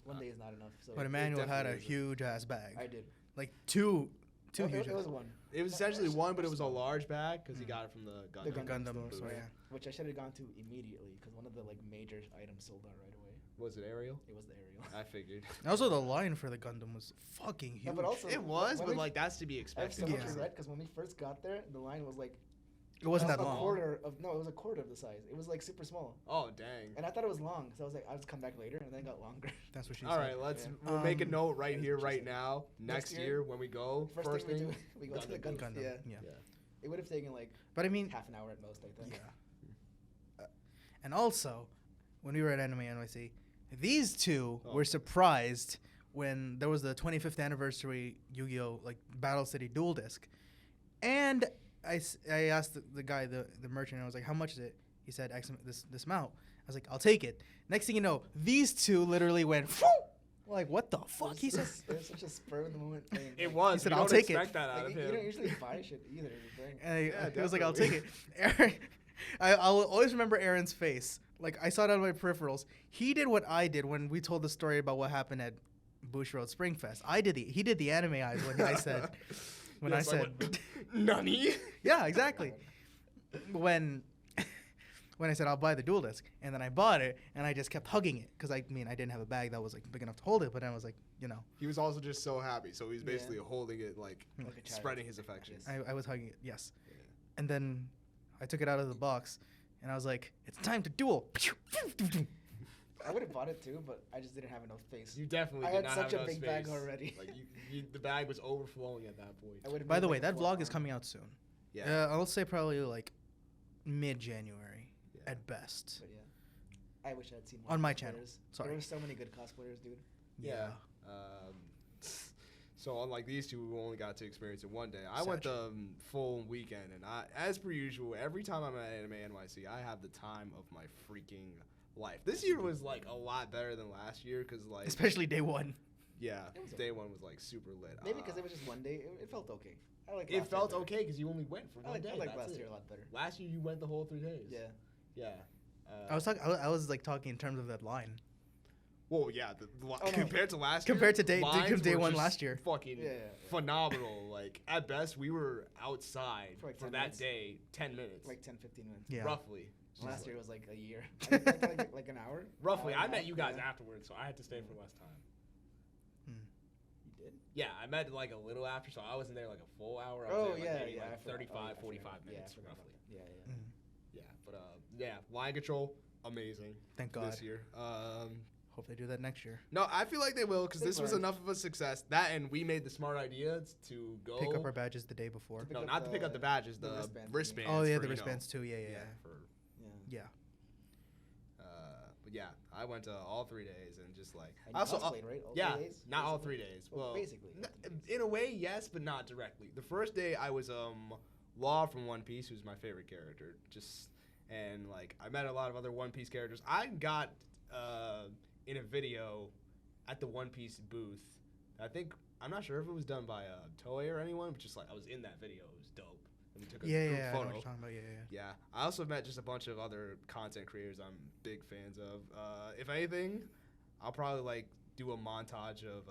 One day is not enough. So but Emmanuel had a definitely isn't. huge ass bag. I did. Like two Two huge It was ones. one. It was essentially one, but it was a large bag because he got it from the The Gundam. Gundam store, store, yeah. Which I should have gone to immediately because one of the like major items sold out right away. Was it Ariel? It was the Ariel. I figured. Also, the line for the Gundam was fucking huge. Yeah, but also It was, when but we- like that's to be I have so expected. much Yeah. regret because when we first got there, the line was like it wasn't that a long. quarter of it was a quarter of the size. It was like super small, Oh dang. and I thought it was long, so I was like, I'll just come back later, and then it got longer. That's what she All said. right, let's Yeah. we'll make a note right That's here, what she right said. now. Next Next year year, when we go, First thing we do, we go to the Gundam. Gundam. Gundam. Yeah, Yeah. Yeah. it would have taken like But I mean, half an hour at most, I think. yeah. And also, when we were at Anime NYC, these two Oh. were surprised when there was the 25th anniversary Yu-Gi-Oh! Like Battle City Duel Disc, and I asked the guy, the merchant, and I was like, how much is it? He said this amount. I was like, I'll take it. Next thing you know, these two literally went, like, what the fuck? He says, It was such a spur of the moment thing. It like- was. He said, we "I'll don't take it." expect that out Like, of you him. don't usually buy shit either. Thing. and Yeah, he was like, I'll take definitely. it. Aaron, I'll always remember Aaron's face. Like, I saw it on my peripherals. He did what I did when we told the story about what happened at Bush Road Springfest. He did the anime eyes when I said, Yeah, it's like, what? Nani? yeah, exactly. When I said I'll buy the dual disc, and then I bought it, and I just kept hugging it because I didn't have a bag that was like big enough to hold it, but then I was like, He was also just so happy, so he was Yeah. basically holding it like Like a child. spreading his affection. Yes. I was hugging it, yes. Yeah. And then I took it out of the box, and I was like, it's time to duel. I would have bought it too, but I just didn't have enough space. You definitely I did had not such have a enough big bag space. already. Like the bag was overflowing at that point. I would've By made the way, like that a vlog is full-on- coming out soon. Yeah. I'll say probably like mid-January Yeah. at best. But yeah, I wish I had seen more On my channel. cosplayers. Sorry. There were so many good cosplayers, dude. Yeah. So unlike these two, we only got to experience it one day. I went the full weekend, and as per usual, every time I'm at Anime NYC, I have the time of my freaking life. This year was like a lot better than last year, cause like Especially day one. yeah, It was day one was like super lit. Maybe because it was just one day, it felt okay. I like. It felt okay because you only went for I one like, day. I like that's last it. year a lot better. Last year you went the whole 3 days. Yeah. Yeah. I was like talking in terms of that line. Well, yeah. no. Compared to last Compared year, to day lines day were one just last year. fucking Yeah. phenomenal. Like at best, we were outside For, like, for 10 that minutes? day 10 minutes, Like 10, 15 minutes. Yeah. roughly. Last Just year like- was like a year. I think like an hour. Roughly, hour I and a met half, you guys yeah. afterwards, so I had to stay for less time. You did? Yeah, I met like a little after, so I wasn't there like a full hour. I was Oh there, like, yeah, maybe, yeah. like I forgot. 35, I forgot. 45 Yeah, minutes I forgot about roughly. that. Yeah, yeah. Yeah, but yeah, line control, amazing. Thank God. This year. Hope they do that next year. No, I feel like they will because They this was learned. enough of a success. That and we made the smart idea to go Pick up our badges the day before. Pick No, up not to pick up the badges, the the wristbands, wristbands. Oh yeah, for, the you know, wristbands too. Yeah. Yeah. But yeah, I went to all 3 days and just like And you also cosplayed, right? All yeah, 3 days? not all Basically? 3 days. Well, Well, basically, all 3 days. in a way, yes, but not directly. The first day I was Law from One Piece, who's my favorite character. And like I met a lot of other One Piece characters. I got in a video at the One Piece booth. I'm not sure if it was done by Toei or anyone, but just like I was in that video. It was dope. And we took a group I know what photo. you're talking about. Yeah. Yeah, I also met just a bunch of other content creators I'm big fans of. If anything, I'll probably like do a montage of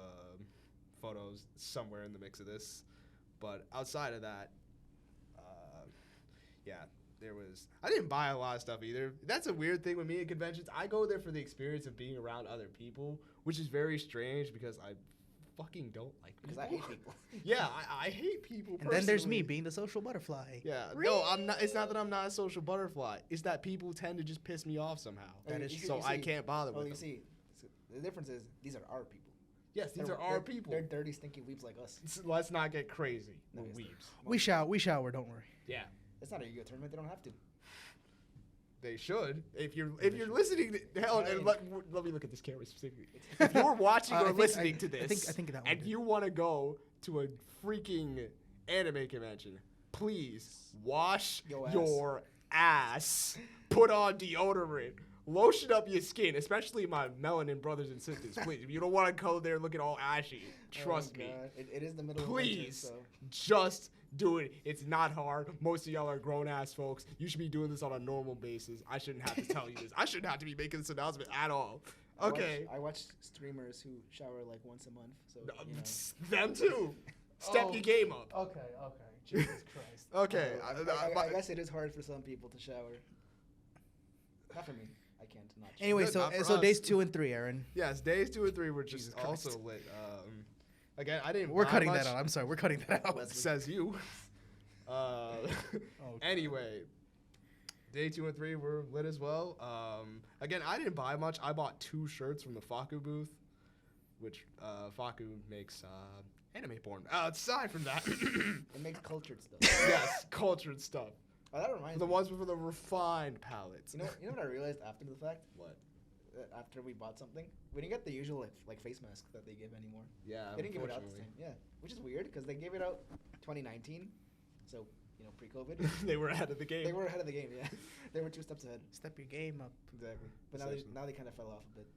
photos somewhere in the mix of this. But outside of that, yeah, I didn't buy a lot of stuff either. That's a weird thing with me at conventions. I go there for the experience of being around other people, which is very strange because I fucking don't like people. Because I hate people. Yeah, I hate people. And then there's me personally. being the social butterfly. Yeah, no, I'm not. It's not that I'm not a social butterfly. It's that people tend to just piss me off somehow. That is is So I can't bother with you them. see, the difference is these are our people. Yes, these They're- are our they're- people. They're dirty, stinky weebs like us. Let's not get crazy. No, We're it's not. weebs. We shower. Don't worry. Yeah, It's not a Yu-Gi-Oh tournament. They don't have to. they should. If you're listening, hell, I mean- let me look at this camera specifically. If you're watching I or think- listening I- to I this, think that one and did. you want to go to a freaking anime convention, please wash Your ass. your ass. Put on deodorant. Lotion up your skin, especially my melanin brothers and sisters. Please, if you don't want to go there looking all ashy, trust Oh, me. God. It is the middle of winter, Please, so. just do it. It's not hard. Most of y'all are grown ass folks. You should be doing this on a normal basis. I shouldn't have to tell you this. I shouldn't have to be making this announcement at all. Okay. I watch streamers who shower like once a month, so you know. Them too. Step your game up. Okay. Jesus Christ. Okay. I guess it is hard for some people to shower. Not for me. I can't not. Shower. Anyway, Good, so not for so us. days 2 and 3, Aaron. Yes, days 2 and 3 were just Jesus Christ. also lit. Again, I didn't. We're buy cutting much. that out. I'm sorry. We're cutting that out. Says you. Okay. Anyway, day 2 and 3 were lit as well. Again, I didn't buy much. I bought 2 shirts from the Faku booth, which Faku makes anime porn. Aside from that, It makes cultured stuff. yes, cultured stuff. Oh, that reminds The me. ones for the refined palates. You know what I realized after the fact? What? After we bought something, we didn't get the usual like face mask that they give anymore. Yeah, They didn't give it out the unfortunately. same. Yeah, which is weird because they gave it out 2019, so pre-COVID. They were ahead of the game. They were ahead of the game. Yeah, they were 2 steps ahead. Step your game up. Exactly. But Essentially. now they kind of fell off a bit.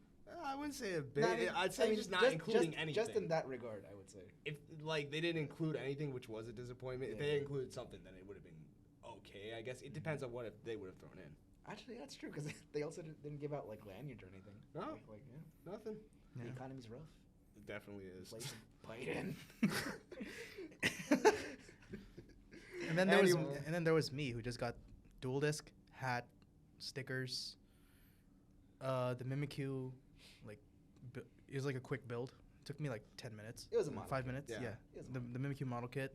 I wouldn't say a bit. No, I mean- I'd say I mean, just not including anything. Just in that regard, I would say. If like they didn't include anything, which was a disappointment. If Yeah. they included something, then it would have been okay. I guess it depends on what if they would have thrown in. Actually, that's true because they also didn't give out like lanyards or anything. No. Like yeah, Nothing. the economy's rough. It definitely is. Biden. And then there was Anyway. me who just got dual disc, hat, stickers. The Mimikyu, like it was like a quick build. It took me like 10 minutes. It was a model 5 kit. minutes. Yeah. Yeah. It was a The model Mimikyu model kit.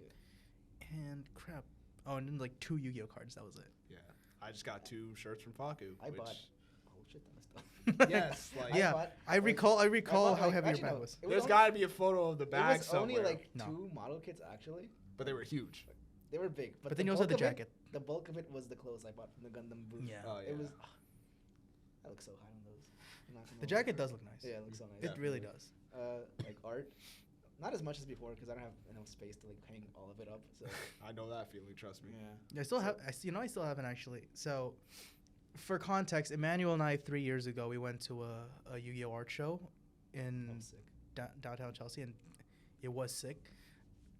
And crap. Oh, and then like 2 Yu-Gi-Oh cards. That was it. Yeah. I just got 2 shirts from Faku. I which, bought a whole shit ton of stuff. Yes, like Yeah. bought, I recall bought, how like- heavy your actually, bag no, was. it was there's only- got to be a photo of the It bag was somewhere. only like No. 2 model kits actually. but they were huge. They were big, but then you also had the bulk of jacket. The bulk of it was the clothes I bought from the Gundam booth. Yeah. Oh, yeah. It was. I look so high on those. I'm not gonna The lie. jacket does look nice. Yeah, it looks so nice. It really Definitely. does. Like art, not as much as before because I don't have enough space to like hang all of it up. So I know that feeling. Trust me. yeah. I still have. I still haven't actually. So, for context, Emmanuel and I 3 years ago we went to a Yu-Gi-Oh art show in That was sick. downtown Chelsea, and it was sick.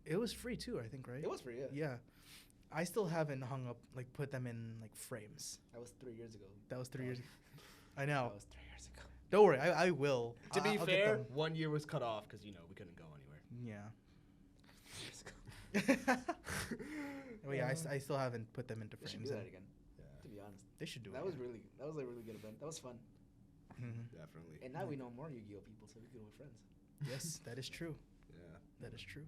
It was free too, I think, right? It was free. Yeah. Yeah. I still haven't hung up, like, put them in like frames. That was 3 years ago. That was 3 Oh. years ago. I know. That was 3 years ago. Don't worry, I will. To be I'll get fair, them. 1 year was cut off because we couldn't go anywhere. Yeah. 3 years ago. Well, yeah, I still haven't put them into They should frames. do that and again. Yeah, To be honest, They should do that it. was a really good event. That was fun. Mhm. definitely. And now we know more Yu-Gi-Oh people, so we can go with friends. Yes, that is true. Yeah. That is true.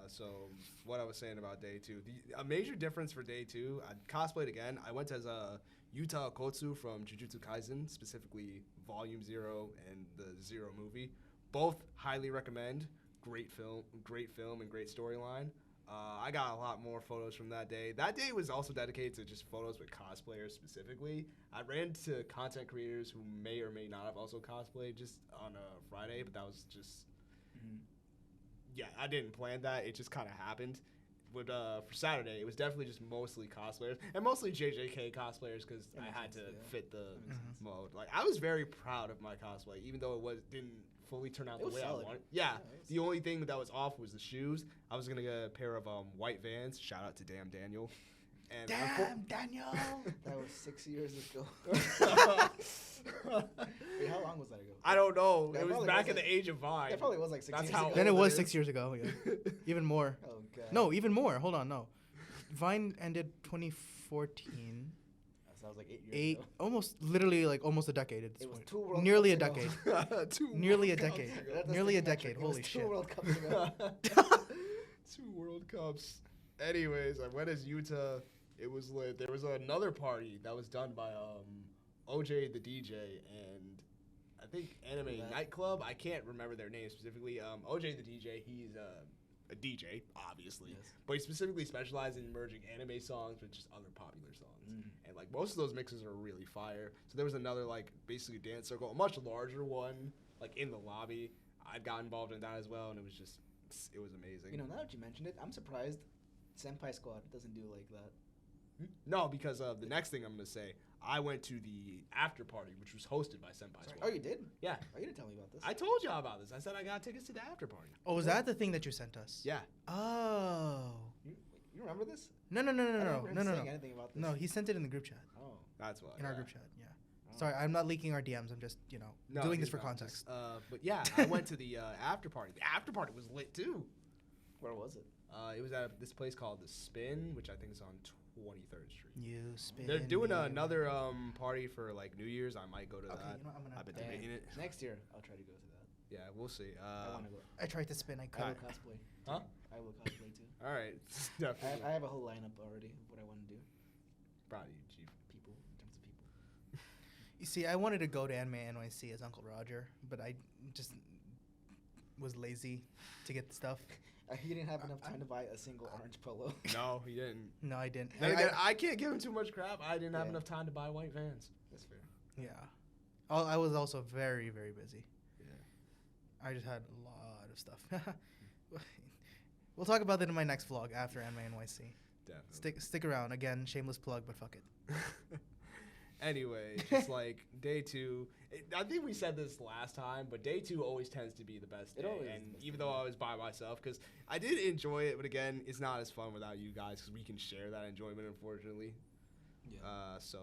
So what I was saying about day 2, a major difference for day 2, I cosplayed again. I went as Yuta Okotsu from Jujutsu Kaisen, specifically Volume 0 and the Zero movie. Both highly recommend. Great film, and great storyline. I got a lot more photos from that day. That day was also dedicated to just photos with cosplayers specifically. I ran into content creators who may or may not have also cosplayed just on a Friday, but that was just yeah, I didn't plan that. It just kind of happened. But for Saturday, it was definitely just mostly cosplayers and mostly JJK cosplayers because That I makes had sense, to yeah. fit the That makes sense. mode. Like I was very proud of my cosplay, even though it didn't fully turn out It the was way solid. I wanted. Yeah, it was the only thing that was off was the shoes. I was gonna get a pair of white Vans. Shout out to Damn Daniel. And Daniel! That was 6 years ago. Wait, how long was that ago? I don't know. Yeah, it was probably back was in like- the age of Vine. That probably was like 6 That's years how ago. Then it old was is. 6 years ago. Yeah. Even more. Oh god. No, even more. Hold on, no. Vine ended 2014. So that was like 8 years ago. Almost a decade at this It was point. 2 World Nearly a Cups ago. decade. Two Nearly a World Cups decade. ago. That does Nearly the a metric. decade. It was Holy 2 shit. World Cups ago. 2 World Cups. Anyways, I went as Utah. It was lit. There was another party that was done by OJ the DJ and I think Anime Nightclub. I can't remember their name specifically. OJ the DJ, he's a DJ, obviously, Yes. but he specifically specializes in merging anime songs with just other popular songs. And like most of those mixes are really fire. So there was another like basically dance circle, a much larger one, like in the lobby. I got involved in that as well, and it was amazing. You know, now that you mentioned it, I'm surprised Senpai Squad doesn't do like that. No, because the next thing I'm gonna say, I went to the after party, which was hosted by Senpai Squad. Oh, you did? Yeah, Oh, you didn't tell me about this. I told y'all about this. I said I got tickets to the after party. Oh, was that the thing that you sent us? Yeah. Oh. You remember this? No. I don't remember him saying anything about this. No, he sent it in the group chat. Oh. That's what. In our yeah. group chat, yeah. Oh. Sorry, I'm not leaking our DMs. I'm just, No, doing this you're for not. context. Just, but yeah, I went to the after party. The after party was lit too. Where was it? It was at this place called The Spin, which I think is on 23rd Street. You spin. They're doing me another around. party for like New Year's. I might go to Okay, that. you know what, I'm gonna. I've been Dang. debating it. Next year, I'll try to go to that. Yeah, we'll see. I want to go. I tried to spin. I I couldn't. will cosplay. Huh? I will cosplay too. All right, I definitely. have a whole lineup already of what I want to do. Proud of you, Chief. People, in terms of people. You see, I wanted to go to Anime NYC as Uncle Roger, but I just was lazy to get the stuff. He didn't have enough time to buy a single orange polo. No, he didn't. No, I didn't. Then again, I can't give him too much crap. I didn't have Yeah. enough time to buy white Vans. That's fair. Yeah. I was also very, very busy. Yeah. I just had a lot of stuff. We'll talk about that in my next vlog after Anime NYC. Definitely. Stick around. Again, shameless plug, but fuck it. Anyway, just like day 2, I think we said this last time, but day 2 always tends to be the best day. It always is And the best even day. though I was by myself, because I did enjoy it, but again, it's not as fun without you guys because we can share that enjoyment, unfortunately. Yeah. So,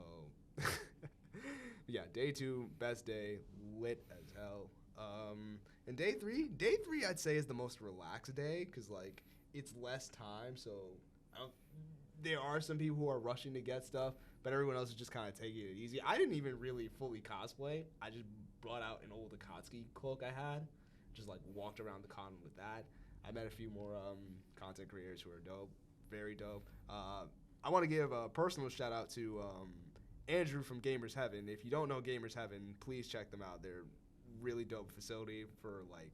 yeah, day 2, best day, lit as hell. And day 3, I'd say is the most relaxed day because like it's less time. So there are some people who are rushing to get stuff, but everyone else is just kind of taking it easy. I didn't even really fully cosplay. I just brought out an old Akatsuki cloak I had, just like walked around the con with that. I met a few more content creators who are dope, very dope. I want to give a personal shout out to Andrew from Gamers Heaven. If you don't know Gamers Heaven, please check them out. They're really dope facility for like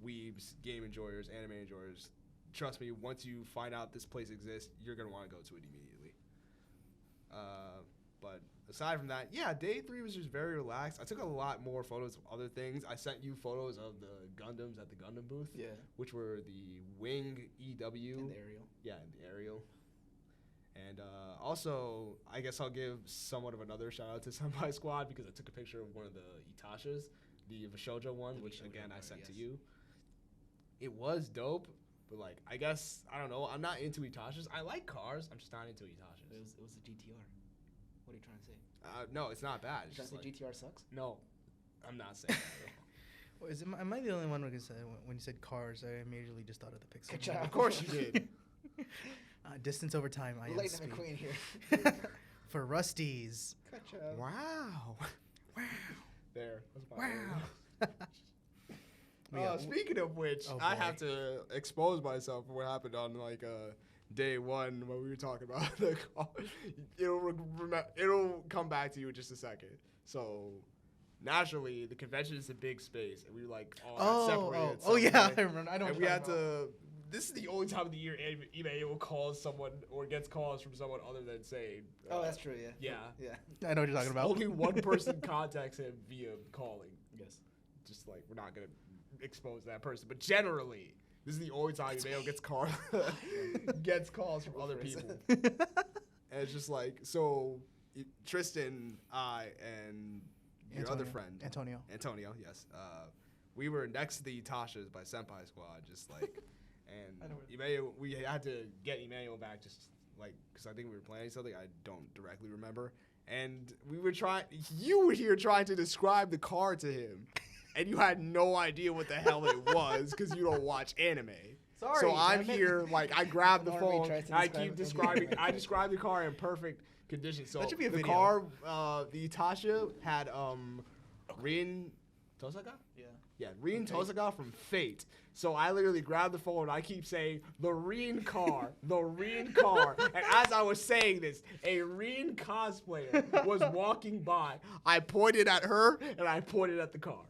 weebs, game enjoyers, anime enjoyers. Trust me, once you find out this place exists, you're gonna want to go to it immediately. But aside from that, yeah, day 3 was just very relaxed. I took a lot more photos of other things. I sent you photos of the Gundams at the Gundam booth, Yeah. which were the Wing EW, And the Ariel. yeah, and the Ariel. And also, I guess I'll give somewhat of another shout out to Senpai Squad because I took a picture of one of the Itachas, the Vishoujo one, The which Vishoujo again I one, sent to yes. you. It was dope, but like I guess I don't know. I'm not into Itachas. I like cars. I'm just not into Itachas. It was a GTR. What are you trying to say? No, it's not bad. You It's trying just to like, say GTR sucks? no, I'm not saying that. At all. Am I the only one who can say when you said cars, I immediately just thought of the Pixar. Good movie. job. Of course you did. Distance over time. I am Lightning speed. McQueen here. For Rusties. Catch Wow. Wow. There. That's about Wow. it. We got- Speaking of which, Oh, I boy. have to expose myself for what happened on like day 1 when we were talking about the call. It'll come back to you in just a second. So naturally, the convention is a big space, and we like all got separated. Oh yeah, somewhere. I remember. I don't. And we had to. This is the only time of the year Emmanuel calls someone or gets calls from someone other than saying. Oh, that's true, yeah. Yeah. Yeah. I know what you're talking about. Only one person contacts him via calling. Yes. Just like we're not gonna expose that person, but generally, this is the only time Emmanuel gets calls from other Go for people. it. And it's just like so. Tristan, I, and your other friend Antonio. yes. We were next to the Tashas by Senpai Squad, just like, I and know what- Emmanuel, we had to get Emmanuel back, just like, because I think we were planning something I don't directly remember, and we were you were here trying to describe the car to him, and you had no idea what the hell it was because you don't watch anime. Sorry. So I'm damn it. here, like, I grabbed the Normie phone, tries to and I describe keep it. describing, I describe the car in perfect condition. So That should be a the video. car, the Itasha had Rin Tosaka? Yeah. Yeah, Rin Okay. Tosaka from Fate. So I literally grabbed the phone and I keep saying, the Rin car, the Rin car. And as I was saying this, a Rin cosplayer was walking by. I pointed at her and I pointed at the car.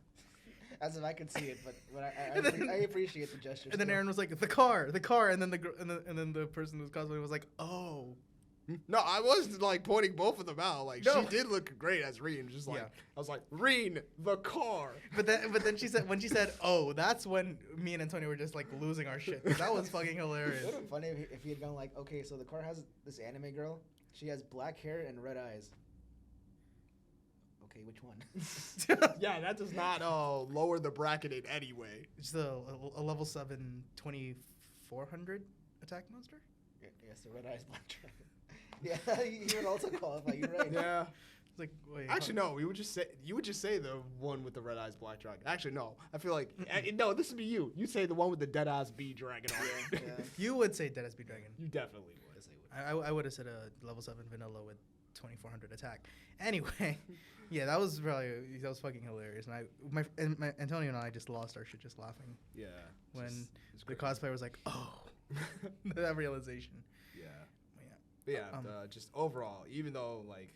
As if I could see it, but I appreciate the gesture. And then still. Aaron was like, the car, and then and then the person who was cosplaying was like, oh. No, I was like pointing both of them out. Like No. she did look great as Reen. Just like Yeah. I was like, Reen, the car. But then she said, when she said, oh, that's when me and Antonio were just like losing our shit. That was fucking hilarious. It would have been funny if he had gone like, okay, so the car has this anime girl. She has black hair and red eyes. Okay, which one? Yeah, that does not lower the bracket in any way. Just a level 7 2400 attack monster? Yes, the red eyes, black dragon. Yeah, he would also qualify. You're right. Yeah. It's like, wait. Actually, no. You would just say the one with the red eyes black dragon. Actually, no. I feel like no. This would be you. You say the one with the dead eyes bee dragon on it. Yeah. You would say Dead SB Dragon. You definitely would. Yes, I would. I would have said a level 7 vanilla with 2400 attack. Anyway, yeah, that was fucking hilarious. And Antonio and I just lost our shit just laughing Yeah. when it's the great. cosplayer was like, oh, that realization. Yeah. Yeah. But yeah, just overall, even though like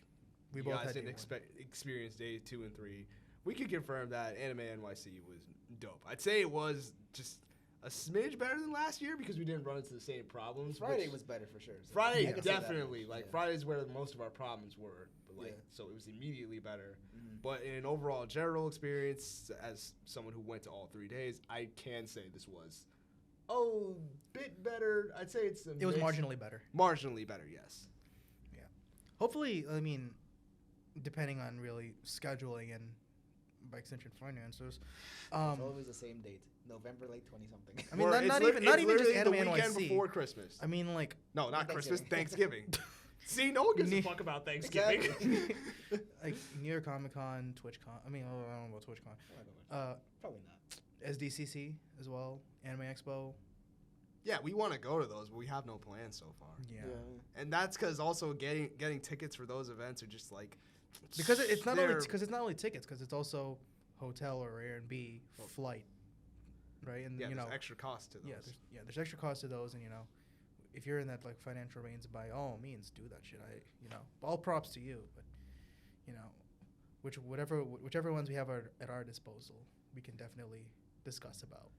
We you both guys had didn't day one. experience day 2 and 3, we could confirm that Anime NYC was dope. I'd say it was just a smidge better than last year because we didn't run into the same problems. Friday which- was better for sure. So Friday I can say that definitely much, like yeah. Friday's where most of our problems were, but like Yeah. so it was immediately better. Mhm. But in an overall general experience, as someone who went to all 3 days, I can say this was a bit better. I'd say it's It was marginally better. marginally better. Yes. Hopefully, I mean, depending on really scheduling and by extension finances. It's always the same date, November like 20 something. I mean, Or not it's even just literally Anime the weekend NYC. before Christmas. I mean, like, No, not Christmas. Thanksgiving. Thanksgiving. See, no one gives a Ne- fuck about Thanksgiving. Exactly. like New York Comic Con, TwitchCon. I mean, I don't know about TwitchCon. Probably not. SDCC as well, Anime Expo. Yeah, we want to go to those, but we have no plans so far. Yeah. And that's because also getting tickets for those events are just like Because it's not they're- only tickets, because it's also hotel or Airbnb, flight, right? And yeah, you know, there's extra cost to those. there's extra cost to those, and you know, if you're in that like financial range, by all means do that shit. All props to you, but you know, whichever ones we have at our disposal, we can definitely discuss about.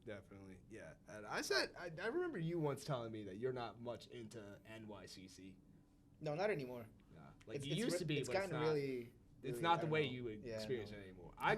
Definitely, yeah. And I remember you once telling me that you're not much into NYCC. No, not anymore. Yeah, like It's- you it's used re- to be, it's but gotten it's not. really. It's really, not I the don't way know. you would Yeah, experience no. it anymore. I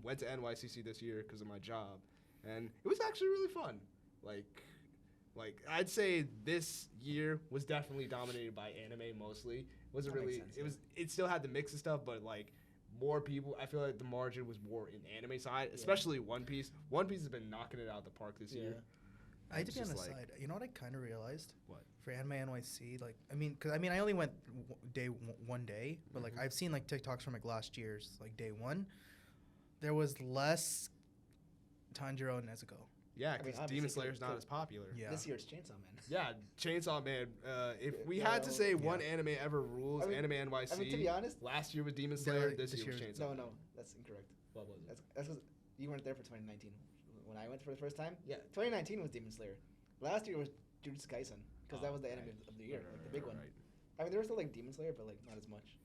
went to NYCC this year because of my job, and it was actually really fun. Like I'd say this year was definitely dominated by anime mostly. It wasn't That makes really. sense, It still had the mix of stuff, but like more people. I feel like the margin was more in anime side, especially One Piece. One Piece has been knocking it out of the park this year. I had to It's be on the just like- side. You know what I kind of realized? What? For Anime NYC, like, I only went one day, but like Mhm. I've seen like TikToks from like last year's like day one. There was less Tanjiro and Nezuko. Yeah, I mean, because obviously Demon Slayer's for- not as popular. Yeah. This year's Chainsaw Man. Yeah, Chainsaw Man. If we Yeah, had to say yeah. one anime ever rules, I mean- Anime NYC. I mean, to be honest, last year was Demon Yeah, Slayer. like, This this year was year's- Chainsaw. no, that's incorrect. What was it? That's because you weren't there for 2019. When I went for the first time, Yeah. 2019 was Demon Slayer. Last year was Jujutsu Kaisen because that was the anime right. of the year, Right, like the right, big right, one. right. I mean, there was still like Demon Slayer, but like not as much.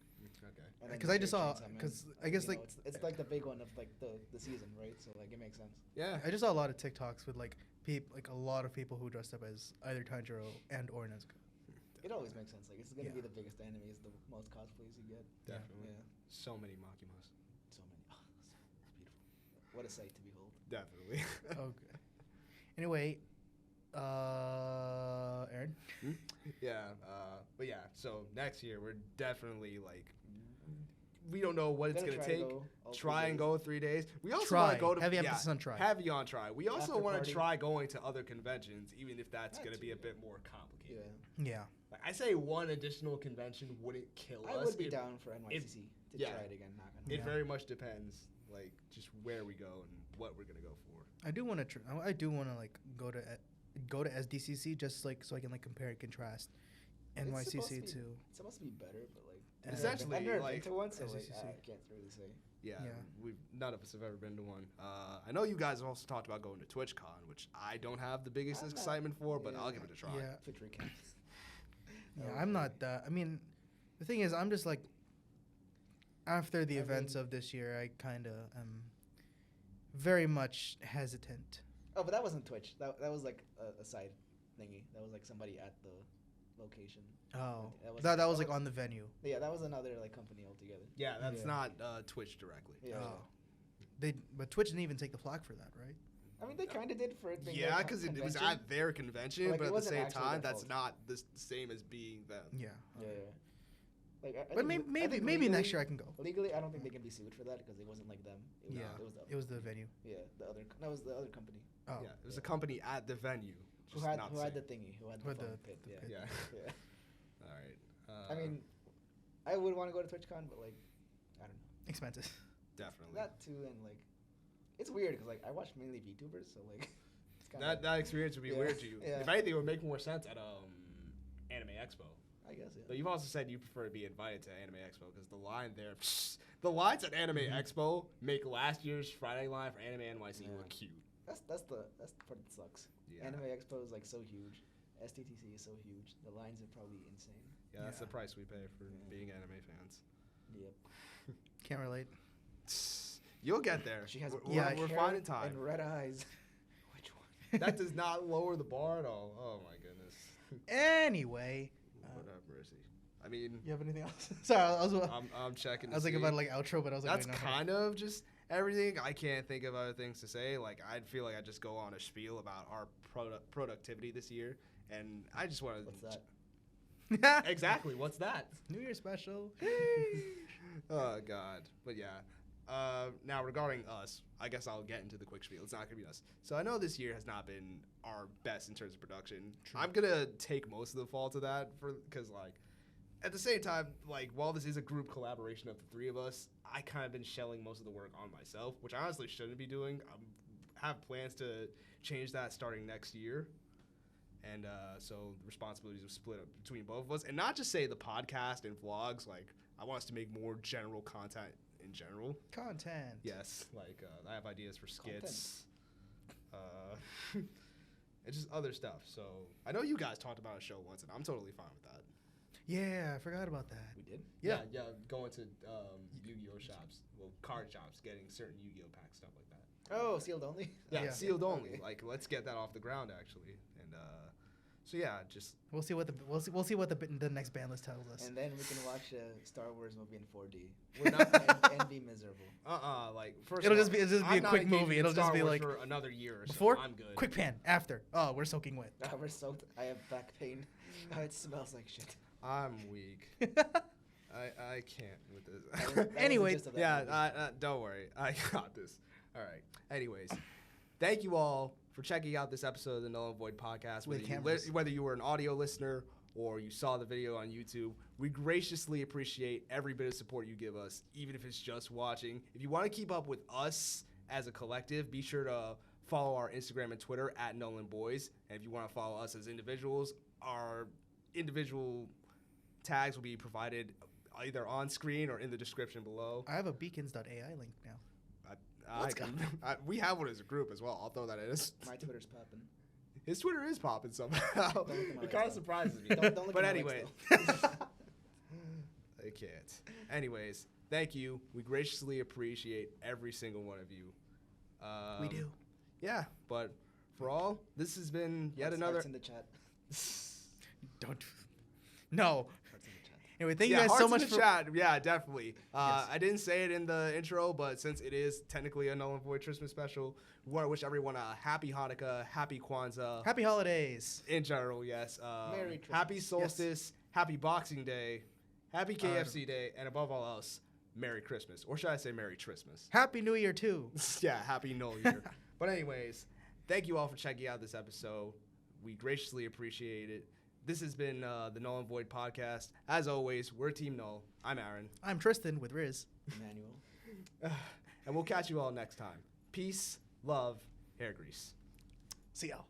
Okay. And then Because this I just year, saw, Chainsaw Man, because I guess you like know, it's like the big one of like the season, right? So like it makes sense. Yeah. I just saw a lot of TikToks with like a lot of people who dressed up as either Tanjiro and or Nezuko. It always makes sense. Like it's gonna Yeah. be the biggest anime, is the most cosplays you get. Definitely. Yeah, So many Makimas. so many. Oh, it's beautiful. What a sight to behold. Definitely. Okay. Anyway, Aaron. Yeah. But yeah. So next year we're definitely like, we don't know what it's Gonna gonna try to take. go all 3 Try and days. go 3 days. We also Try. want to go to Heavy emphasis on try. Heavy on try. We also After want party. to try going to other conventions, even if that's That gonna be a too. bit more complicated. Yeah, Yeah. Like, I say one additional convention wouldn't kill I us. would be It- down for NYCC to yeah. try it again. Not gonna It Yeah. very much depends, like just where we go and what we're gonna go for. I do want to. I do want to like go to SDCC just like so I can like compare and contrast It's NYCC supposed to be- to. It's supposed to be better, but like Essentially, I've never like, been to one, so like, SECC. I can't really say. Yeah, Yeah. none of us have ever been to one. I know you guys have also talked about going to TwitchCon, which I don't have the biggest I'm not- excitement for, but I'll yeah. give it a try. Yeah. Twitch recap. Yeah, I'm not that. I mean, the thing is, I'm just like. After the I events mean- of this year, I kind of am very much hesitant. Oh, but that wasn't Twitch. That was like a side thingy. That was like somebody at the location. Oh, That that was like on the venue. Yeah, that was another like company altogether. Yeah, that's Yeah. not Twitch directly. Yeah. Oh, but Twitch didn't even take the flag for that, right? I mean, they kind of did for it being Yeah, their because it was convention. at their convention, Like, but it at the wasn't same actually time, their that's fault. not the same as being them. Yeah. Yeah. Like, I But think maybe legally- next year I can go. Legally, I don't think they can be sued for that because it wasn't like them. It was, Yeah. it was the It was the venue. yeah the other that was the other company Oh, Yeah, it was a company at the venue. who just had not who the had the same. thingy who had Who the had foam the pit. pit. Yeah. Yeah. Yeah. All right. I mean, I would want to go to TwitchCon, but like, I don't know. Expensive. Definitely. That too, and like, it's weird because like I watch mainly VTubers, so like, it's kind of That experience would be weird to you. Yeah. If anything, it would make more sense at Anime Expo. I guess yeah. But you've also said you prefer to be invited to Anime Expo because the line there, the lines at Anime Expo make last year's Friday line for Anime NYC Yeah. look cute. That's the part that sucks. Yeah. Anime Expo is like so huge. STTC is so huge. The lines are probably insane. Yeah, that's Yeah. the price we pay for Yeah. being anime fans. Yep. Can't relate. You'll get there. She has We're, Yeah, we're hair finding time. and red eyes. Which one? That does not lower the bar at all. Oh my goodness. Anyway. Lord have mercy. I mean, You have anything else? Sorry, I was I'm checking. I was to thinking see. about like outro, but I was like, That's wait, no, kind of just everything. I can't think of other things to say. Like, I'd feel like I just go on a spiel about our productivity this year, and I just want to. What's that? Exactly. What's that? New Year special. Oh God. But yeah. Now regarding us, I guess I'll get into the quick spiel. It's not gonna be us. So I know this year has not been our best in terms of production. True. I'm gonna take most of the fault of that because like. At the same time, like, while this is a group collaboration of the three of us, I kind of been shelling most of the work on myself, which I honestly shouldn't be doing. I have plans to change that starting next year. And so the responsibilities are split up between both of us. And not just say the podcast and vlogs. Like, I want us to make more general content in general. Content. Yes. Like, I have ideas for skits. And just other stuff. So I know you guys talked about a show once, and I'm totally fine with that. Yeah, I forgot about that. We did. Yeah, going to Yu-Gi-Oh shops, well, card shops, getting certain Yu-Gi-Oh packs, stuff like that. Oh, sealed only. Yeah, Yeah. sealed only. Okay. Like, let's get that off the ground, actually. And so yeah, just We'll see what the next ban list tells us. And then we can watch a Star Wars movie in 4D. we're not. and be miserable. Like first. It'll of all, just be a I'm not quick engaging movie. in It'll just Star be Wars like for another year or before, so. I'm good. quick pan. After, oh, we're soaking wet. We're soaked. I have back pain. It smells like shit. I'm weak. I can't with this. That was the Anyway, gist of that Yeah, movie. don't worry. I got this. All right. Anyways, thank you all for checking out this episode of the NullNVoid podcast. With Whether cameras. whether you were an audio listener or you saw the video on YouTube, we graciously appreciate every bit of support you give us, even if it's just watching. If you want to keep up with us as a collective, be sure to follow our Instagram and Twitter at NullNVoid. And if you want to follow us as individuals, our individual tags will be provided either on screen or in the description below. I have a beacons.ai link now. We have one as a group as well. I'll throw that in. My Twitter's popping. His Twitter is popping somehow. Don't look at my It kind of legs, though. surprises me. Don't look But at my anyway, legs, I can't. Anyways, thank you. We graciously appreciate every single one of you. We do. Yeah, but for all, this has been yet Hearts- another. hearts in the chat. Don't. No. Hearts in the chat. Anyway, thank yeah, you guys hearts so much in the for. chat. Yeah, definitely. Yes. I didn't say it in the intro, but since it is technically a NullNVoid Trismas special, we want to wish everyone a happy Hanukkah, happy Kwanzaa. Happy holidays. In general, yes. Merry Christmas. Happy Solstice, Happy Boxing Day, Happy Uh, KFC Day, and above all else, Merry Christmas. Or should I say Merry Trismas? Happy New Year too. Yeah, Happy Null Year. But anyways, thank you all for checking out this episode. We graciously appreciate it. This has been the NullNVoid podcast. As always, we're Team Null. I'm Aaron. I'm Tristan with Riz. Emmanuel. And we'll catch you all next time. Peace, love, hair grease. See y'all.